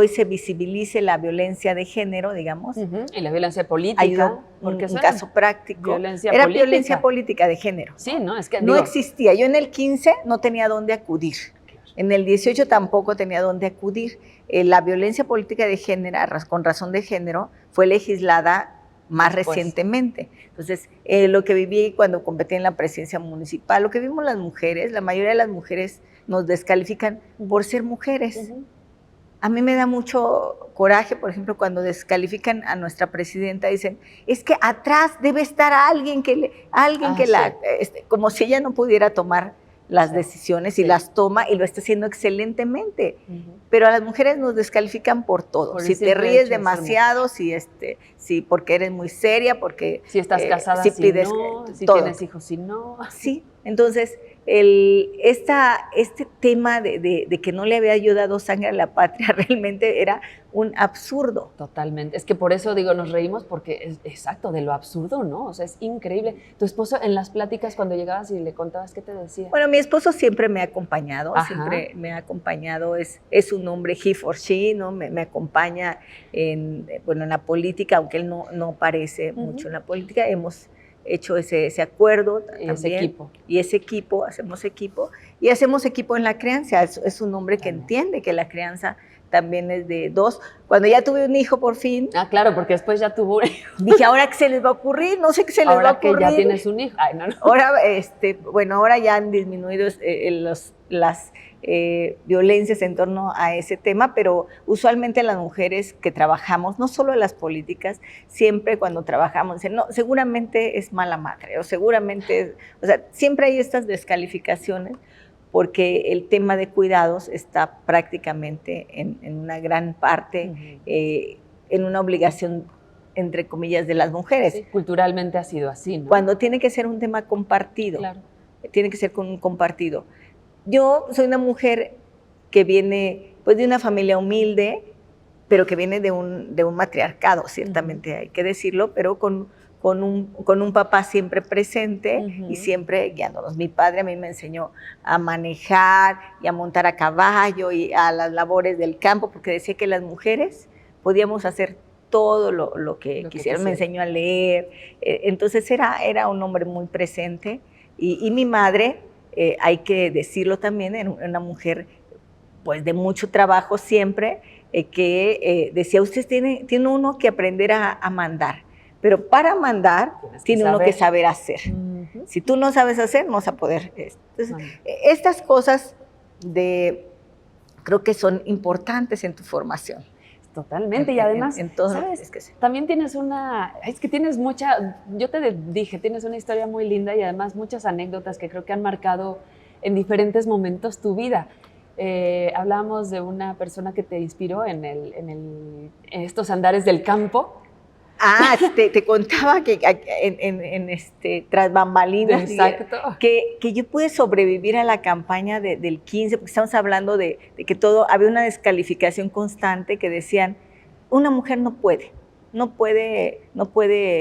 [SPEAKER 2] se visibilice la violencia de género, digamos.
[SPEAKER 1] Y la violencia política.
[SPEAKER 2] Ayudó un caso práctico. Era violencia política de género.
[SPEAKER 1] Sí, ¿no? Es que
[SPEAKER 2] no existía. Yo en el 15 no tenía dónde acudir. En el 18 tampoco tenía dónde acudir. La violencia política de género, con razón de género, fue legislada más recientemente. Entonces, lo que viví cuando competí en la presidencia municipal, lo que vimos las mujeres, la mayoría de las mujeres nos descalifican por ser mujeres. A mí me da mucho coraje, por ejemplo, cuando descalifican a nuestra presidenta, dicen, es que atrás debe estar alguien como si ella no pudiera tomar las decisiones, y las toma y lo está haciendo excelentemente. Pero a las mujeres nos descalifican por todo. Si te ríes demasiado, si porque eres muy seria, porque
[SPEAKER 1] si estás casada, si pides, no, si todo. Tienes hijos, si no.
[SPEAKER 2] Sí, entonces este tema de que no le había yo dado sangre a la patria realmente era un absurdo.
[SPEAKER 1] Totalmente. Es que por eso digo, nos reímos porque es exacto, de lo absurdo, ¿no? O sea, es increíble. Tu esposo en las pláticas cuando llegabas y le contabas, ¿qué te decía?
[SPEAKER 2] Bueno, mi esposo siempre me ha acompañado, es un hombre he for she, ¿no? Me acompaña en la política, aunque él no aparece mucho en la política. Hemos hecho ese acuerdo también, hacemos equipo en la crianza. Es un hombre que entiende que la crianza también es de dos. Cuando ya tuve un hijo por fin.
[SPEAKER 1] Claro, porque después ya tuvo un hijo.
[SPEAKER 2] Dije, ¿ahora qué se les va a ocurrir? No sé qué se les va a ocurrir.
[SPEAKER 1] Ahora que ya tienes un hijo. Ay, no.
[SPEAKER 2] Ahora ya han disminuido las violencias en torno a ese tema, pero usualmente las mujeres que trabajamos, no solo las políticas, siempre cuando trabajamos dicen, no, seguramente es mala madre, o seguramente, siempre hay estas descalificaciones, porque el tema de cuidados está prácticamente en una gran parte en una obligación, entre comillas, de las mujeres.
[SPEAKER 1] Sí, culturalmente ha sido así, ¿no?
[SPEAKER 2] Cuando tiene que ser un tema compartido, tiene que ser con un compartido. Yo soy una mujer que viene de una familia humilde, pero que viene de un matriarcado, ciertamente hay que decirlo, pero con un papá siempre presente y siempre guiándonos. Mi padre a mí me enseñó a manejar y a montar a caballo y a las labores del campo, porque decía que las mujeres podíamos hacer todo lo que quisieran. Me enseñó a leer. Entonces era un hombre muy presente. Y mi madre, hay que decirlo también, era una mujer pues de mucho trabajo siempre, que decía, usted tiene uno que aprender a mandar. Pero para mandar tiene uno que saber hacer. Si tú no sabes hacer, no vas a poder. Entonces, estas cosas creo que son importantes en tu formación.
[SPEAKER 1] Totalmente, y además, ¿sabes? También tienes yo te dije, tienes una historia muy linda y además muchas anécdotas que creo que han marcado en diferentes momentos tu vida. Hablábamos de una persona que te inspiró en estos andares del campo.
[SPEAKER 2] Te contaba que tras bambalinas,
[SPEAKER 1] Exacto.
[SPEAKER 2] que yo pude sobrevivir a la campaña del 15, porque estamos hablando de que había una descalificación constante que decían, una mujer no puede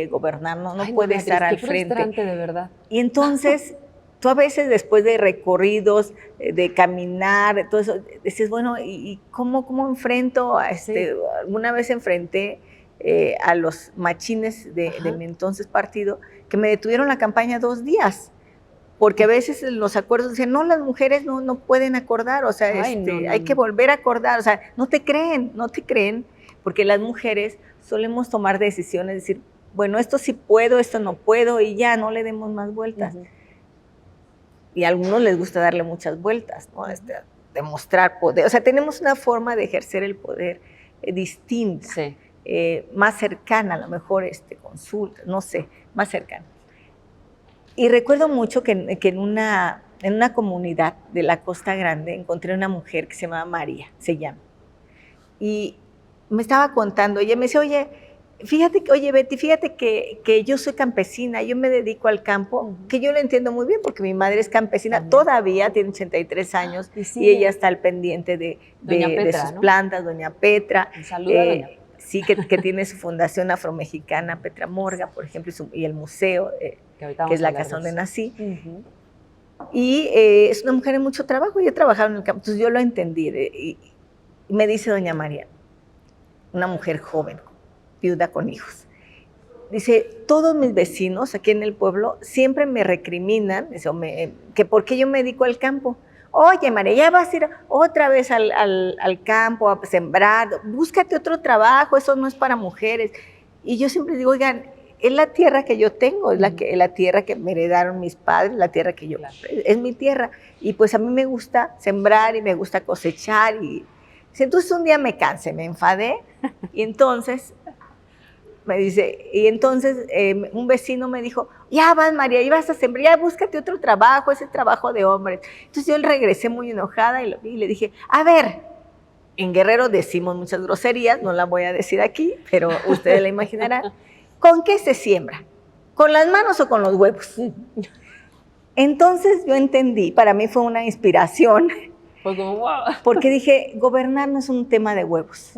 [SPEAKER 2] gobernar, no puede estar al frente.
[SPEAKER 1] Qué frustrante, de verdad.
[SPEAKER 2] Y entonces, tú a veces después de recorridos, de caminar, todo eso, dices, bueno, ¿y cómo enfrento a Alguna vez enfrenté a los machines de mi entonces partido, que me detuvieron la campaña 2 días, porque a veces los acuerdos decían, no, las mujeres no pueden acordar, o sea, hay que volver a acordar, o sea, no te creen, porque las mujeres solemos tomar decisiones, decir, bueno, esto sí puedo, esto no puedo, y ya, no le demos más vueltas. Y a algunos les gusta darle muchas vueltas, ¿no? Demostrar poder, o sea, tenemos una forma de ejercer el poder distinta.
[SPEAKER 1] Sí.
[SPEAKER 2] Más cercana, a lo mejor consulta, no sé, más cercana. Y recuerdo mucho que en una comunidad de la Costa Grande encontré una mujer que se llamaba María, se llama. Y me estaba contando, ella me decía, oye Betty, fíjate que yo soy campesina, yo me dedico al campo, que yo lo entiendo muy bien porque mi madre es campesina, todavía tiene 83 años y ella está al pendiente de sus plantas, doña Petra.
[SPEAKER 1] Un saludo a doña Petra.
[SPEAKER 2] Sí, que tiene su fundación afromexicana, Petra Morga, por ejemplo, y el museo, que es la casa donde nací. Y es una mujer de mucho trabajo, ella trabajaba en el campo, entonces yo lo entendí. Y me dice doña María, una mujer joven, viuda con hijos, dice, todos mis vecinos aquí en el pueblo siempre me recriminan, que por qué yo me dedico al campo. Oye, María, ya vas a ir otra vez al campo a sembrar, búscate otro trabajo, eso no es para mujeres. Y yo siempre digo, oigan, es la tierra que yo tengo, es la tierra que me heredaron mis padres, la tierra que es mi tierra. Y pues a mí me gusta sembrar y me gusta cosechar. Entonces un día me cansé, me enfadé, y entonces me dice, un vecino me dijo, ya vas María, ya vas a sembrar, ya búscate otro trabajo, ese trabajo de hombres. Entonces yo regresé muy enojada y le dije, a ver, en Guerrero decimos muchas groserías, no la voy a decir aquí, pero ustedes la imaginarán. ¿Con qué se siembra? ¿Con las manos o con los huevos? Entonces yo entendí, para mí fue una inspiración,
[SPEAKER 1] fue como, wow.
[SPEAKER 2] Porque dije, gobernar no es un tema de huevos,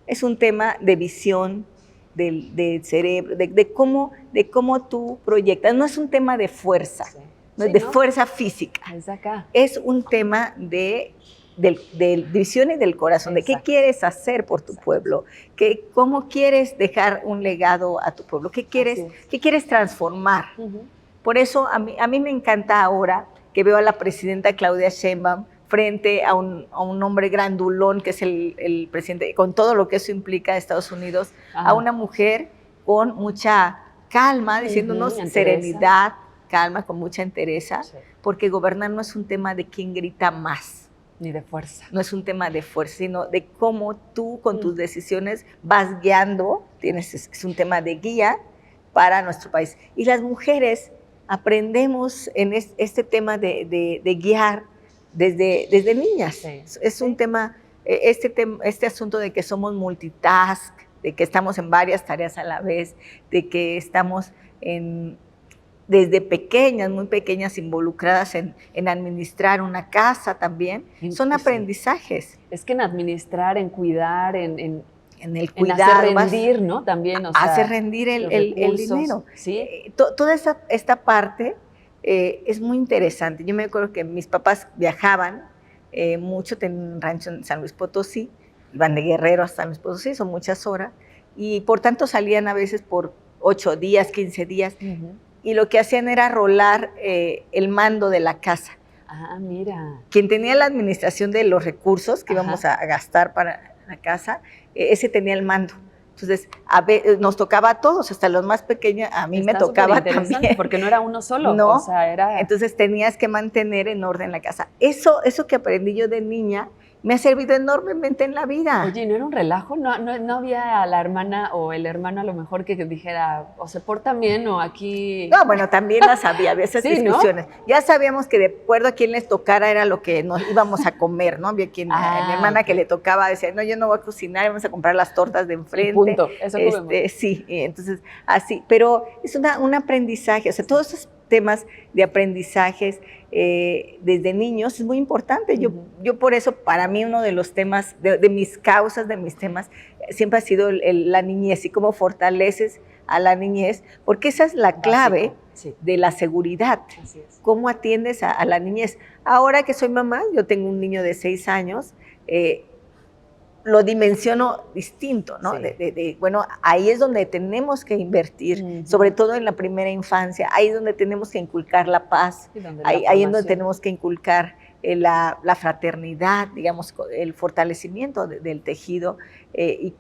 [SPEAKER 2] es un tema de visión, del cerebro, de cómo tú proyectas. No es un tema de fuerza, no es de fuerza física.
[SPEAKER 1] Es acá.
[SPEAKER 2] Es un tema de visión y del corazón, de qué quieres hacer por tu pueblo, cómo quieres dejar un legado a tu pueblo, qué quieres transformar. Por eso a mí me encanta ahora que veo a la presidenta Claudia Sheinbaum frente a un hombre grandulón que es el presidente, con todo lo que eso implica de Estados Unidos, a una mujer con mucha calma, diciéndonos serenidad, calma, con mucha entereza, porque gobernar no es un tema de quién grita más.
[SPEAKER 1] Ni de fuerza.
[SPEAKER 2] No es un tema de fuerza, sino de cómo tú con tus decisiones vas guiando, es un tema de guía para nuestro país. Y las mujeres aprendemos en este tema de guiar desde niñas. Sí. Es un tema, este asunto de que somos multitask, de que estamos en varias tareas a la vez, de que estamos desde pequeñas, muy pequeñas, involucradas en administrar una casa también, son aprendizajes.
[SPEAKER 1] Es que en administrar, en cuidar, en
[SPEAKER 2] el cuidado,
[SPEAKER 1] en hacer rendir, ¿no? También, o sea,
[SPEAKER 2] hacer rendir el dinero.
[SPEAKER 1] ¿Sí?
[SPEAKER 2] Toda esta parte es muy interesante. Yo me acuerdo que mis papás viajaban mucho, tenían un rancho en San Luis Potosí, iban de Guerrero a San Luis Potosí, son muchas horas, y por tanto salían a veces por 8 días, 15 días, y lo que hacían era rolar el mando de la casa.
[SPEAKER 1] Ah, mira.
[SPEAKER 2] Quien tenía la administración de los recursos que íbamos a gastar para la casa, ese tenía el mando. Entonces, nos tocaba a todos, hasta los más pequeños, a mí me tocaba también.
[SPEAKER 1] Porque no era uno solo,
[SPEAKER 2] no,
[SPEAKER 1] o sea, era...
[SPEAKER 2] Entonces tenías que mantener en orden la casa. Eso que aprendí yo de niña me ha servido enormemente en la vida.
[SPEAKER 1] Oye, ¿no era un relajo? ¿No había la hermana o el hermano a lo mejor que dijera, o se portan bien o aquí...?
[SPEAKER 2] No, bueno, también las había esas
[SPEAKER 1] sí,
[SPEAKER 2] discusiones.
[SPEAKER 1] ¿no?
[SPEAKER 2] Ya sabíamos que de acuerdo a quién les tocara era lo que nos íbamos a comer, ¿no? Había quien, mi hermana que le tocaba decía, no, yo no voy a cocinar, vamos a comprar las tortas de enfrente.
[SPEAKER 1] Punto, eso comemos.
[SPEAKER 2] Sí, entonces así, pero es un aprendizaje, o sea, todos esos temas de aprendizajes desde niños es muy importante. Yo por eso, para mí, uno de los temas, de mis causas, de mis temas, siempre ha sido la niñez y cómo fortaleces a la niñez, porque esa es la clave de la seguridad.
[SPEAKER 1] Así es.
[SPEAKER 2] Cómo atiendes a la niñez. Ahora que soy mamá, yo tengo un niño de 6 años, lo dimensiono distinto, ¿no?
[SPEAKER 1] Sí.
[SPEAKER 2] Bueno, ahí es donde tenemos que invertir, sobre todo en la primera infancia, ahí es donde tenemos que inculcar la paz, ahí es donde tenemos que inculcar la fraternidad, digamos, el fortalecimiento del tejido, y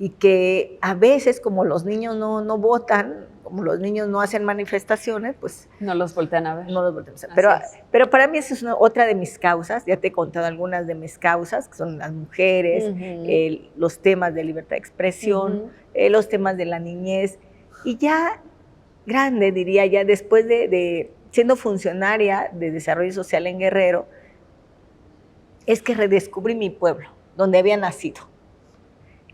[SPEAKER 2] que a veces, como los niños no votan, como los niños no hacen manifestaciones, pues...
[SPEAKER 1] No los voltean a ver.
[SPEAKER 2] No los voltean a ver. Pero para mí esa es otra de mis causas, ya te he contado algunas de mis causas, que son las mujeres, los temas de libertad de expresión, los temas de la niñez, y ya grande, diría, ya después de siendo funcionaria de desarrollo social en Guerrero, es que redescubrí mi pueblo, donde había nacido.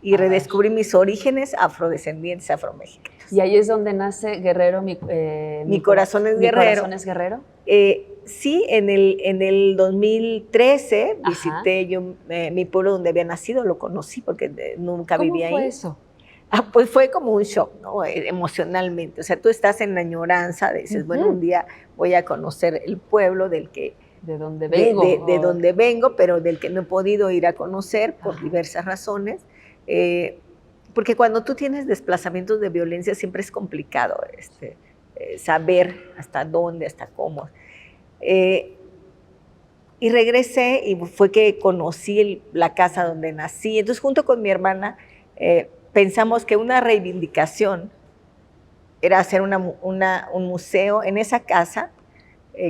[SPEAKER 2] Y redescubrí mis orígenes afrodescendientes, afromexicanos.
[SPEAKER 1] Y ahí es donde nace Guerrero, mi
[SPEAKER 2] corazón es Guerrero.
[SPEAKER 1] ¿Mi corazón es Guerrero?
[SPEAKER 2] Sí, en el 2013 visité yo mi pueblo donde había nacido, lo conocí porque nunca vivía ahí.
[SPEAKER 1] ¿Cómo fue eso?
[SPEAKER 2] Pues fue como un shock, ¿no? Emocionalmente. O sea, tú estás en la añoranza, dices, bueno, un día voy a conocer el pueblo del que...
[SPEAKER 1] De donde vengo.
[SPEAKER 2] De donde vengo, pero del que no he podido ir a conocer por diversas razones. Porque cuando tú tienes desplazamientos de violencia siempre es complicado saber hasta dónde, hasta cómo. Y regresé y fue que conocí la casa donde nací. Entonces, junto con mi hermana, pensamos que una reivindicación era hacer un museo en esa casa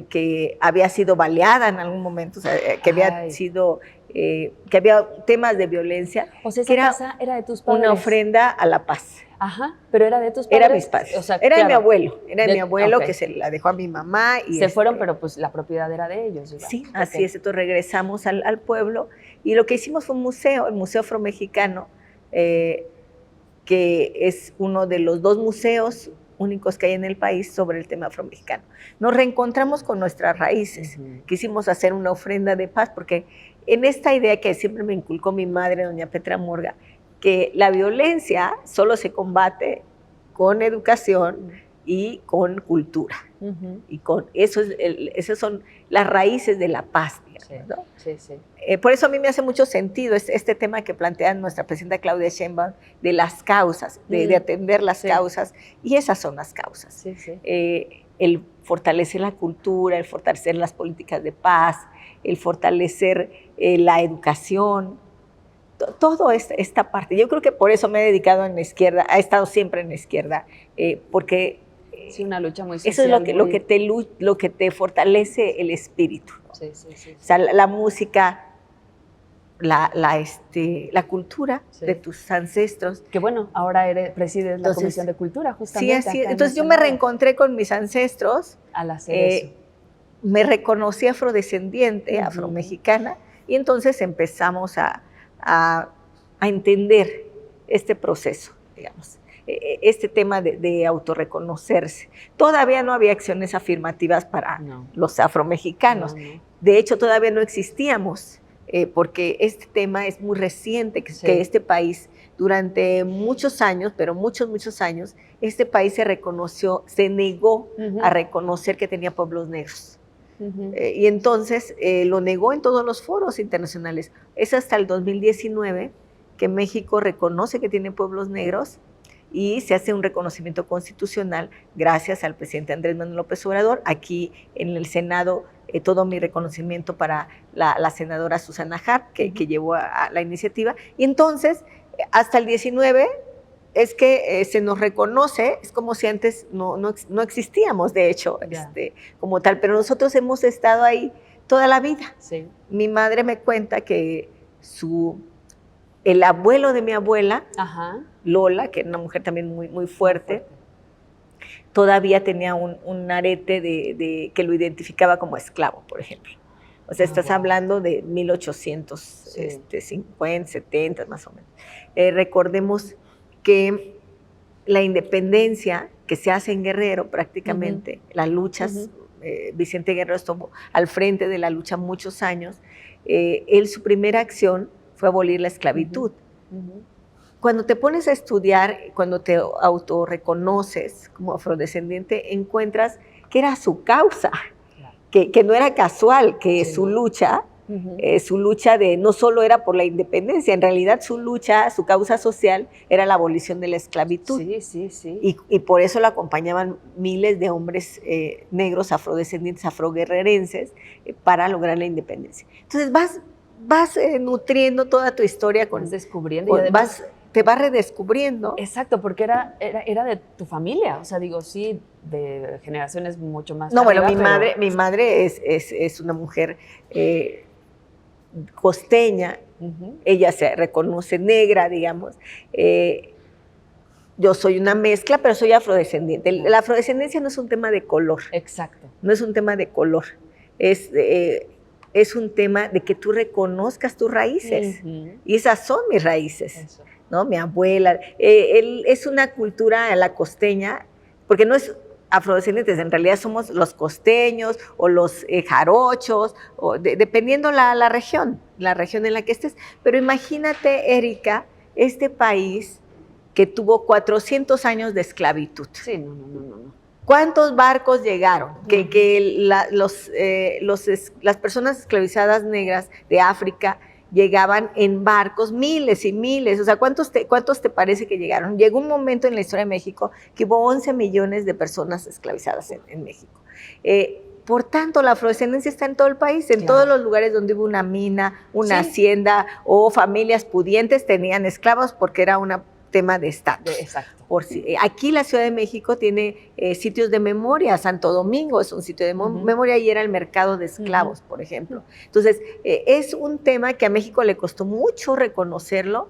[SPEAKER 2] que había sido baleada en algún momento, o sea, que había sido... que había temas de violencia.
[SPEAKER 1] O sea, esa casa era de tus padres.
[SPEAKER 2] Una ofrenda a la paz.
[SPEAKER 1] Ajá, pero era de tus padres.
[SPEAKER 2] Era mis padres. O sea, era de mi abuelo. Era de mi abuelo que se la dejó a mi mamá. Y
[SPEAKER 1] se fueron, pero pues la propiedad era de ellos. ¿Verdad?
[SPEAKER 2] Sí, así es. Entonces regresamos al pueblo y lo que hicimos fue un museo, el Museo Afromexicano, que es uno de los 2 museos únicos que hay en el país sobre el tema afromexicano. Nos reencontramos con nuestras raíces. Quisimos hacer una ofrenda de paz porque en esta idea que siempre me inculcó mi madre, doña Petra Murga, que la violencia solo se combate con educación y con cultura. Y con esas son las raíces de la paz, digamos, ¿no?
[SPEAKER 1] Sí, sí.
[SPEAKER 2] Por eso a mí me hace mucho sentido este tema que plantea nuestra presidenta Claudia Sheinbaum de las causas, de atender las causas, y esas son las causas.
[SPEAKER 1] Sí, sí.
[SPEAKER 2] El fortalecer la cultura, el fortalecer las políticas de paz, el fortalecer la educación, toda esta parte. Yo creo que por eso me he dedicado en la izquierda, he estado siempre en la izquierda, porque
[SPEAKER 1] sí, una lucha muy social.
[SPEAKER 2] Eso es lo que te fortalece el espíritu, ¿no?
[SPEAKER 1] Sí, sí, sí.
[SPEAKER 2] O sea, la música, la cultura de tus ancestros.
[SPEAKER 1] Que bueno, ahora presides la Comisión de Cultura, justamente.
[SPEAKER 2] Sí, así. Entonces yo me reencontré con mis ancestros.
[SPEAKER 1] Al hacer eso.
[SPEAKER 2] Me reconocí afrodescendiente, afromexicana, y entonces empezamos a entender este proceso, digamos, este tema de autorreconocerse. Todavía no había acciones afirmativas para los afromexicanos. De hecho, todavía no existíamos, porque este tema es muy reciente, que este país, durante muchos años, pero muchos años, este país se negó a reconocer que tenía pueblos negros. Y entonces lo negó en todos los foros internacionales. Es hasta el 2019 que México reconoce que tiene pueblos negros y se hace un reconocimiento constitucional gracias al presidente Andrés Manuel López Obrador. Aquí en el Senado, todo mi reconocimiento para la senadora Susana Hart, que llevó a la iniciativa. Y entonces, hasta el 19 es que se nos reconoce, es como si antes no existíamos, de hecho, como tal, pero nosotros hemos estado ahí toda la vida.
[SPEAKER 1] Sí.
[SPEAKER 2] Mi madre me cuenta que el abuelo de mi abuela,
[SPEAKER 1] Ajá.
[SPEAKER 2] Lola, que era una mujer también muy, muy fuerte, todavía tenía un arete que lo identificaba como esclavo, por ejemplo. O sea, estás hablando de 1850, 70 más o menos. Recordemos que la independencia que se hace en Guerrero prácticamente, las luchas, Vicente Guerrero estuvo al frente de la lucha muchos años, su primera acción fue abolir la esclavitud. Cuando te pones a estudiar, cuando te autorreconoces como afrodescendiente, encuentras que era su causa, que no era casual, que su lucha de no solo era por la independencia, en realidad su lucha, su causa social era la abolición de la esclavitud. Y por eso la acompañaban miles de hombres negros, afrodescendientes, afroguerrerenses, para lograr la independencia. Entonces vas nutriendo toda tu historia
[SPEAKER 1] descubriendo y además
[SPEAKER 2] te vas redescubriendo.
[SPEAKER 1] Exacto, porque era de tu familia, o sea, digo, sí, de generaciones mucho más
[SPEAKER 2] No,
[SPEAKER 1] arriba,
[SPEAKER 2] bueno, mi madre es una mujer costeña, ella se reconoce negra, digamos. Yo soy una mezcla, pero soy afrodescendiente. La afrodescendencia no es un tema de color.
[SPEAKER 1] Exacto.
[SPEAKER 2] No es un tema de color. Es un tema de que tú reconozcas tus raíces. Y esas son mis raíces. Eso. ¿No? Mi abuela. Es una cultura, la costeña, porque no es afrodescendientes, en realidad somos los costeños o los jarochos, dependiendo la región en la que estés. Pero imagínate, Erika, este país que tuvo 400 años de esclavitud.
[SPEAKER 1] Sí, no.
[SPEAKER 2] ¿Cuántos barcos llegaron? Las personas esclavizadas negras de África llegaban en barcos, miles y miles. O sea, ¿cuántos te parece que llegaron? Llegó un momento en la historia de México que hubo 11 millones de personas esclavizadas en México. Por tanto, la afrodescendencia está en todo el país, en todos los lugares donde hubo una mina, una hacienda o familias pudientes tenían esclavos porque era un tema de estatus.
[SPEAKER 1] Exacto.
[SPEAKER 2] Aquí la Ciudad de México tiene sitios de memoria. Santo Domingo es un sitio de memoria y era el mercado de esclavos, por ejemplo. Entonces, es un tema que a México le costó mucho reconocerlo,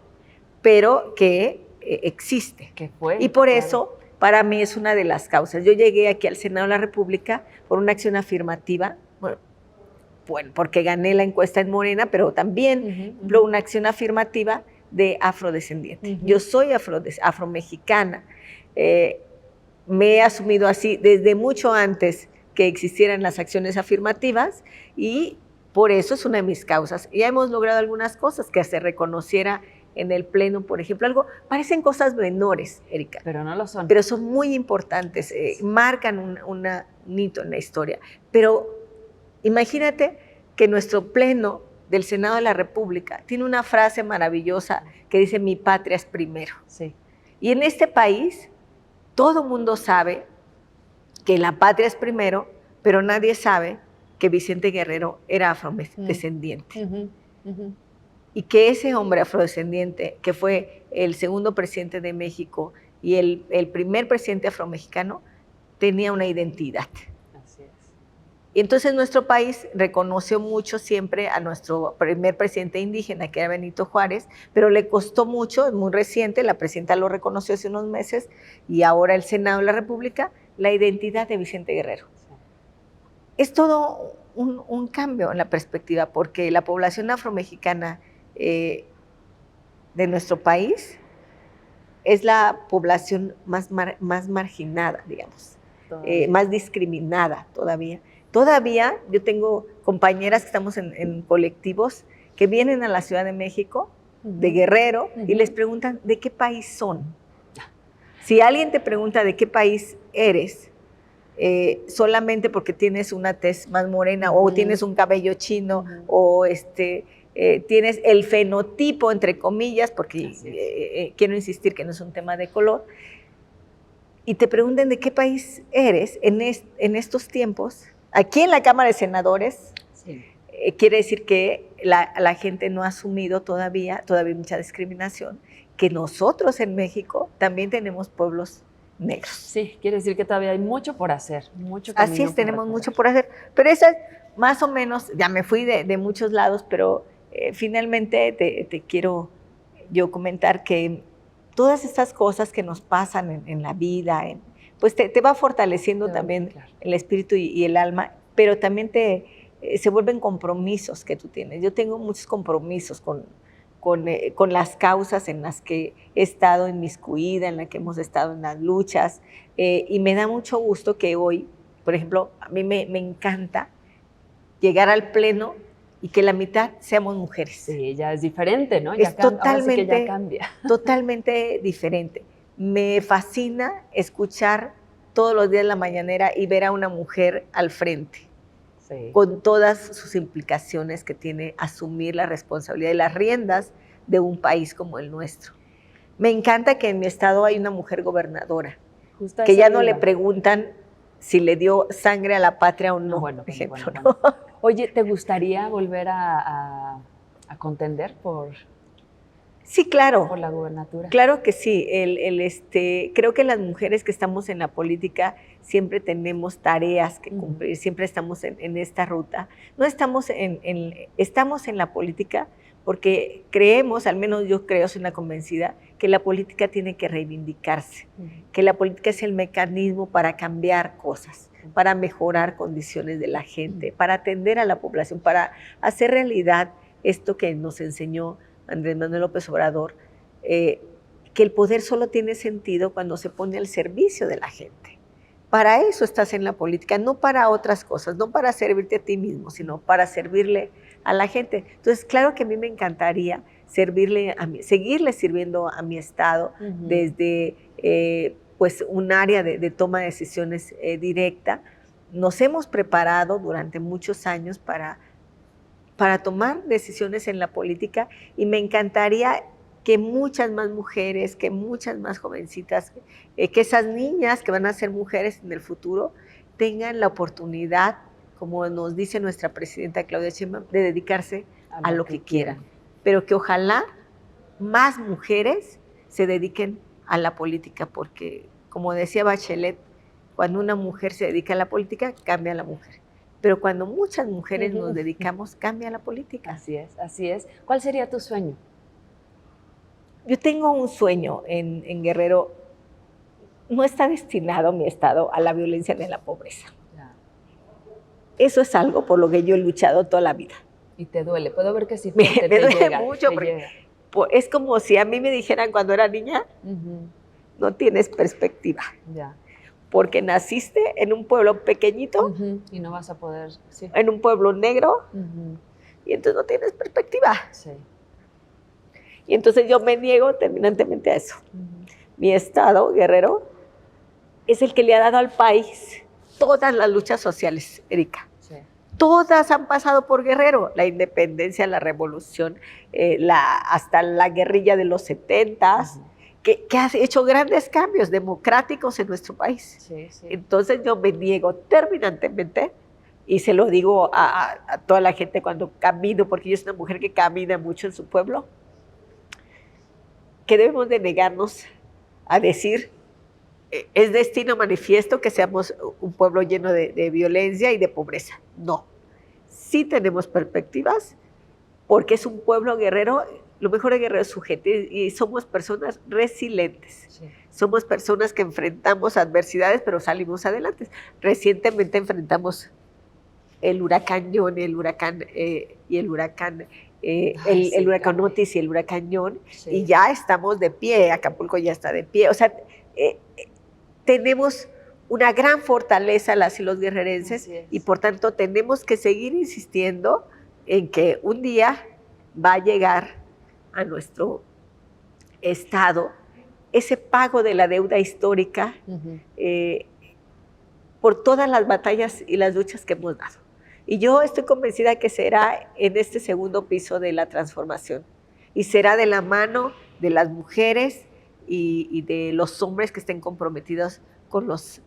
[SPEAKER 2] pero que existe. Y por eso, para mí es una de las causas. Yo llegué aquí al Senado de la República por una acción afirmativa, bueno, porque gané la encuesta en Morena, pero también por una acción afirmativa de afrodescendiente. Yo soy afromexicana. Me he asumido así desde mucho antes que existieran las acciones afirmativas y por eso es una de mis causas. Ya hemos logrado algunas cosas, que se reconociera en el Pleno, por ejemplo, parecen cosas menores, Erika.
[SPEAKER 1] Pero no lo son.
[SPEAKER 2] Pero son muy importantes, marcan un hito en la historia. Pero imagínate que nuestro Pleno del Senado de la República tiene una frase maravillosa que dice: mi patria es primero.
[SPEAKER 1] Sí.
[SPEAKER 2] Y en este país todo mundo sabe que la patria es primero, pero nadie sabe que Vicente Guerrero era afrodescendiente. Y que ese hombre afrodescendiente, que fue el segundo presidente de México y el primer presidente afromexicano, tenía una identidad. Y entonces nuestro país reconoció mucho siempre a nuestro primer presidente indígena, que era Benito Juárez, pero le costó mucho, es muy reciente, la presidenta lo reconoció hace unos meses, y ahora el Senado de la República, la identidad de Vicente Guerrero. Es todo un cambio en la perspectiva, porque la población afromexicana de nuestro país es la población más marginada, digamos, más discriminada todavía. Todavía yo tengo compañeras que estamos en colectivos que vienen a la Ciudad de México, de Guerrero, y les preguntan ¿de qué país son? Si alguien te pregunta de qué país eres, solamente porque tienes una tez más morena o tienes un cabello chino o tienes el fenotipo, entre comillas, porque quiero insistir que no es un tema de color, y te pregunten de qué país eres en estos tiempos, aquí en la Cámara de Senadores, quiere decir que la gente no ha asumido todavía hay mucha discriminación, que nosotros en México también tenemos pueblos negros.
[SPEAKER 1] Sí, quiere decir que todavía hay mucho por hacer, mucho camino.
[SPEAKER 2] Así es, tenemos mucho por hacer, pero esa es más o menos, ya me fui de muchos lados, pero finalmente te quiero yo comentar que todas estas cosas que nos pasan en la vida, pues te va fortaleciendo también claro, el espíritu y el alma, pero también se vuelven compromisos que tú tienes. Yo tengo muchos compromisos con las causas en las que he estado inmiscuida, en las que hemos estado en las luchas, y me da mucho gusto que hoy, por ejemplo, a mí me encanta llegar al pleno y que la mitad seamos mujeres.
[SPEAKER 1] Sí, ya es diferente, ¿no?
[SPEAKER 2] Es totalmente,
[SPEAKER 1] ahora sí que ya cambia.
[SPEAKER 2] Totalmente diferente. Me fascina escuchar todos los días la mañanera y ver a una mujer al frente, sí, con todas sus implicaciones que tiene asumir la responsabilidad y las riendas de un país como el nuestro. Me encanta que en mi estado hay una mujer gobernadora, justo que ya no le preguntan si le dio sangre a la patria o no,
[SPEAKER 1] bueno,
[SPEAKER 2] por ejemplo.
[SPEAKER 1] Bueno. Oye, ¿te gustaría volver a contender por...?
[SPEAKER 2] Sí, claro.
[SPEAKER 1] Por la gubernatura.
[SPEAKER 2] Claro que sí. Creo que las mujeres que estamos en la política siempre tenemos tareas que cumplir, siempre estamos en esta ruta. No estamos estamos en la política porque creemos, al menos yo creo, soy una convencida, que la política tiene que reivindicarse, que la política es el mecanismo para cambiar cosas, para mejorar condiciones de la gente, para atender a la población, para hacer realidad esto que nos enseñó Andrés Manuel López Obrador, que el poder solo tiene sentido cuando se pone al servicio de la gente. Para eso estás en la política, no para otras cosas, no para servirte a ti mismo, sino para servirle a la gente. Entonces, claro que a mí me encantaría seguirle sirviendo a mi estado desde pues un área de toma de decisiones directa. Nos hemos preparado durante muchos años para tomar decisiones en la política y me encantaría que muchas más mujeres, que muchas más jovencitas, que esas niñas que van a ser mujeres en el futuro tengan la oportunidad, como nos dice nuestra presidenta Claudia Sheinbaum, de dedicarse a lo que quieran. Pero que ojalá más mujeres se dediquen a la política, porque como decía Bachelet, cuando una mujer se dedica a la política, cambia a la mujer. Pero cuando muchas mujeres nos dedicamos, cambia la política.
[SPEAKER 1] Así es, así es. ¿Cuál sería tu sueño?
[SPEAKER 2] Yo tengo un sueño en Guerrero. No está destinado mi estado a la violencia ni a la pobreza. Ya. Eso es algo por lo que yo he luchado toda la vida.
[SPEAKER 1] Y te duele. Puedo ver que sí.
[SPEAKER 2] Me duele mucho. Es como si a mí me dijeran cuando era niña, no tienes perspectiva. Ya. Porque naciste en un pueblo pequeñito
[SPEAKER 1] y no vas a poder, sí,
[SPEAKER 2] en un pueblo negro y entonces no tienes perspectiva.
[SPEAKER 1] Sí.
[SPEAKER 2] Y entonces yo me niego terminantemente a eso. Mi estado, Guerrero, es el que le ha dado al país todas las luchas sociales, Erika. Sí. Todas han pasado por Guerrero, la independencia, la revolución, hasta la guerrilla de los 70s. Que ha hecho grandes cambios democráticos en nuestro país. Sí, sí. Entonces yo me niego terminantemente, y se lo digo a toda la gente cuando camino, porque yo soy una mujer que camina mucho en su pueblo, que debemos de negarnos a decir, es destino manifiesto que seamos un pueblo lleno de violencia y de pobreza. No, sí tenemos perspectivas, porque es un pueblo guerrero. Lo mejor de Guerrero es su gente y somos personas resilientes. Sí. Somos personas que enfrentamos adversidades, pero salimos adelante. Recientemente enfrentamos el huracán Ion y el huracán Otis y el huracán Ion, sí, y ya estamos de pie. Acapulco ya está de pie. O sea, tenemos una gran fortaleza las y los guerrerenses y por tanto tenemos que seguir insistiendo en que un día va a llegar a nuestro estado ese pago de la deuda histórica por todas las batallas y las luchas que hemos dado. Y yo estoy convencida que será en este segundo piso de la transformación y será de la mano de las mujeres y de los hombres que estén comprometidos con los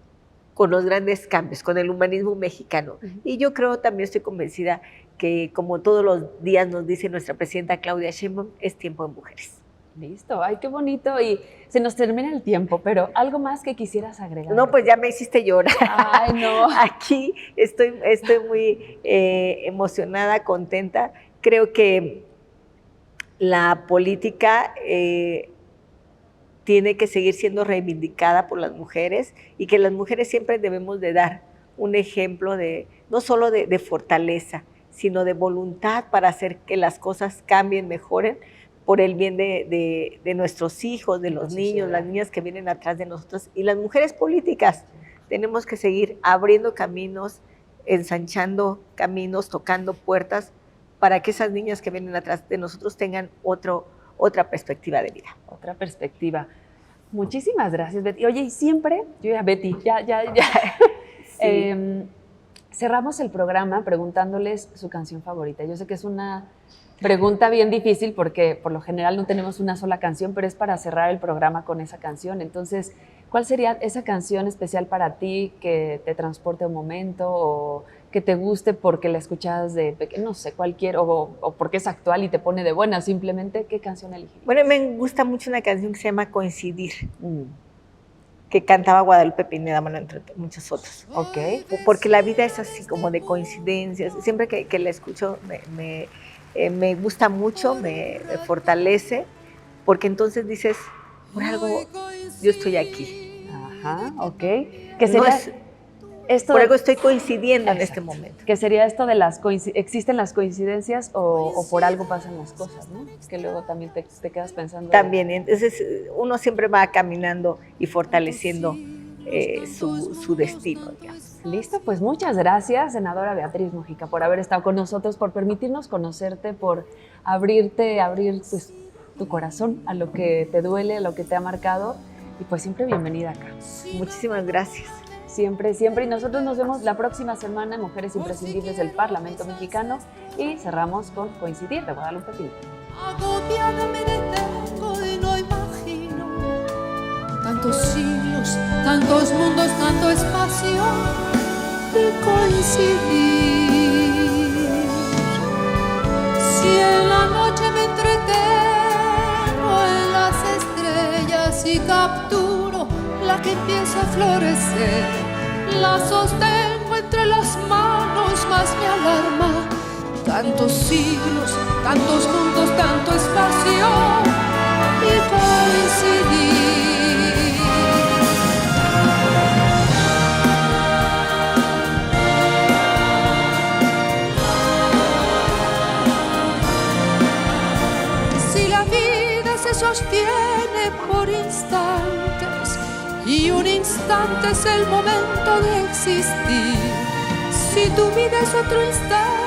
[SPEAKER 2] grandes cambios, con el humanismo mexicano. Y yo creo, también estoy convencida que como todos los días nos dice nuestra presidenta Claudia Sheinbaum, es tiempo de mujeres.
[SPEAKER 1] Listo, ay, qué bonito. Y se nos termina el tiempo, pero ¿algo más que quisieras agregar?
[SPEAKER 2] No, pues ya me hiciste llorar.
[SPEAKER 1] Ay, no.
[SPEAKER 2] Aquí estoy muy emocionada, contenta. Creo que la política tiene que seguir siendo reivindicada por las mujeres y que las mujeres siempre debemos de dar un ejemplo no solo de fortaleza, sino de voluntad para hacer que las cosas cambien, mejoren, por el bien de nuestros hijos, de los niños, las niñas que vienen atrás de nosotros. Y las mujeres políticas tenemos que seguir abriendo caminos, ensanchando caminos, tocando puertas, para que esas niñas que vienen atrás de nosotros tengan otra perspectiva de vida.
[SPEAKER 1] Otra perspectiva. Muchísimas gracias, Betty. Oye, y siempre, yo ya, Betty, sí. Cerramos el programa preguntándoles su canción favorita. Yo sé que es una pregunta bien difícil porque por lo general no tenemos una sola canción, pero es para cerrar el programa con esa canción. Entonces, ¿cuál sería esa canción especial para ti que te transporte a un momento o que te guste porque la escuchas de pequeño, no sé, cualquier, o porque es actual y te pone de buena? Simplemente, ¿qué canción elegirías?
[SPEAKER 2] Bueno, me gusta mucho una canción que se llama Coincidir, que cantaba Guadalupe Pineda, bueno, entre muchos otros.
[SPEAKER 1] Ok.
[SPEAKER 2] Porque la vida es así como de coincidencias. Siempre que la escucho me gusta mucho, me fortalece, porque entonces dices, por algo yo estoy aquí.
[SPEAKER 1] Ajá, ok. ¿Qué sería esto
[SPEAKER 2] por algo estoy coincidiendo en este momento.
[SPEAKER 1] ¿Qué sería esto de existen las coincidencias o por algo pasan las cosas, ¿no? Que luego también te quedas pensando.
[SPEAKER 2] También, entonces uno siempre va caminando y fortaleciendo su destino, digamos.
[SPEAKER 1] Listo, pues muchas gracias, senadora Beatriz Mojica, por haber estado con nosotros, por permitirnos conocerte, por abrir pues, tu corazón a lo que te duele, a lo que te ha marcado, y pues siempre bienvenida acá.
[SPEAKER 2] Muchísimas gracias.
[SPEAKER 1] Siempre, siempre, y nosotros nos vemos la próxima semana en Mujeres Imprescindibles del Parlamento Mexicano, y cerramos con Coincidir de Guadalupe Pineda.
[SPEAKER 3] Agobiada me detengo y no imagino tantos siglos, tantos mundos, tanto espacio de coincidir. Si en la noche me entretengo en las estrellas y capturo la que empieza a florecer, la sostengo entre las manos, más me alarma. Tantos siglos, tantos mundos, tanto espacio y coincidir. Si la vida se sostiene por instantes y un instante es el momento de existir, si tu vida es otro instante,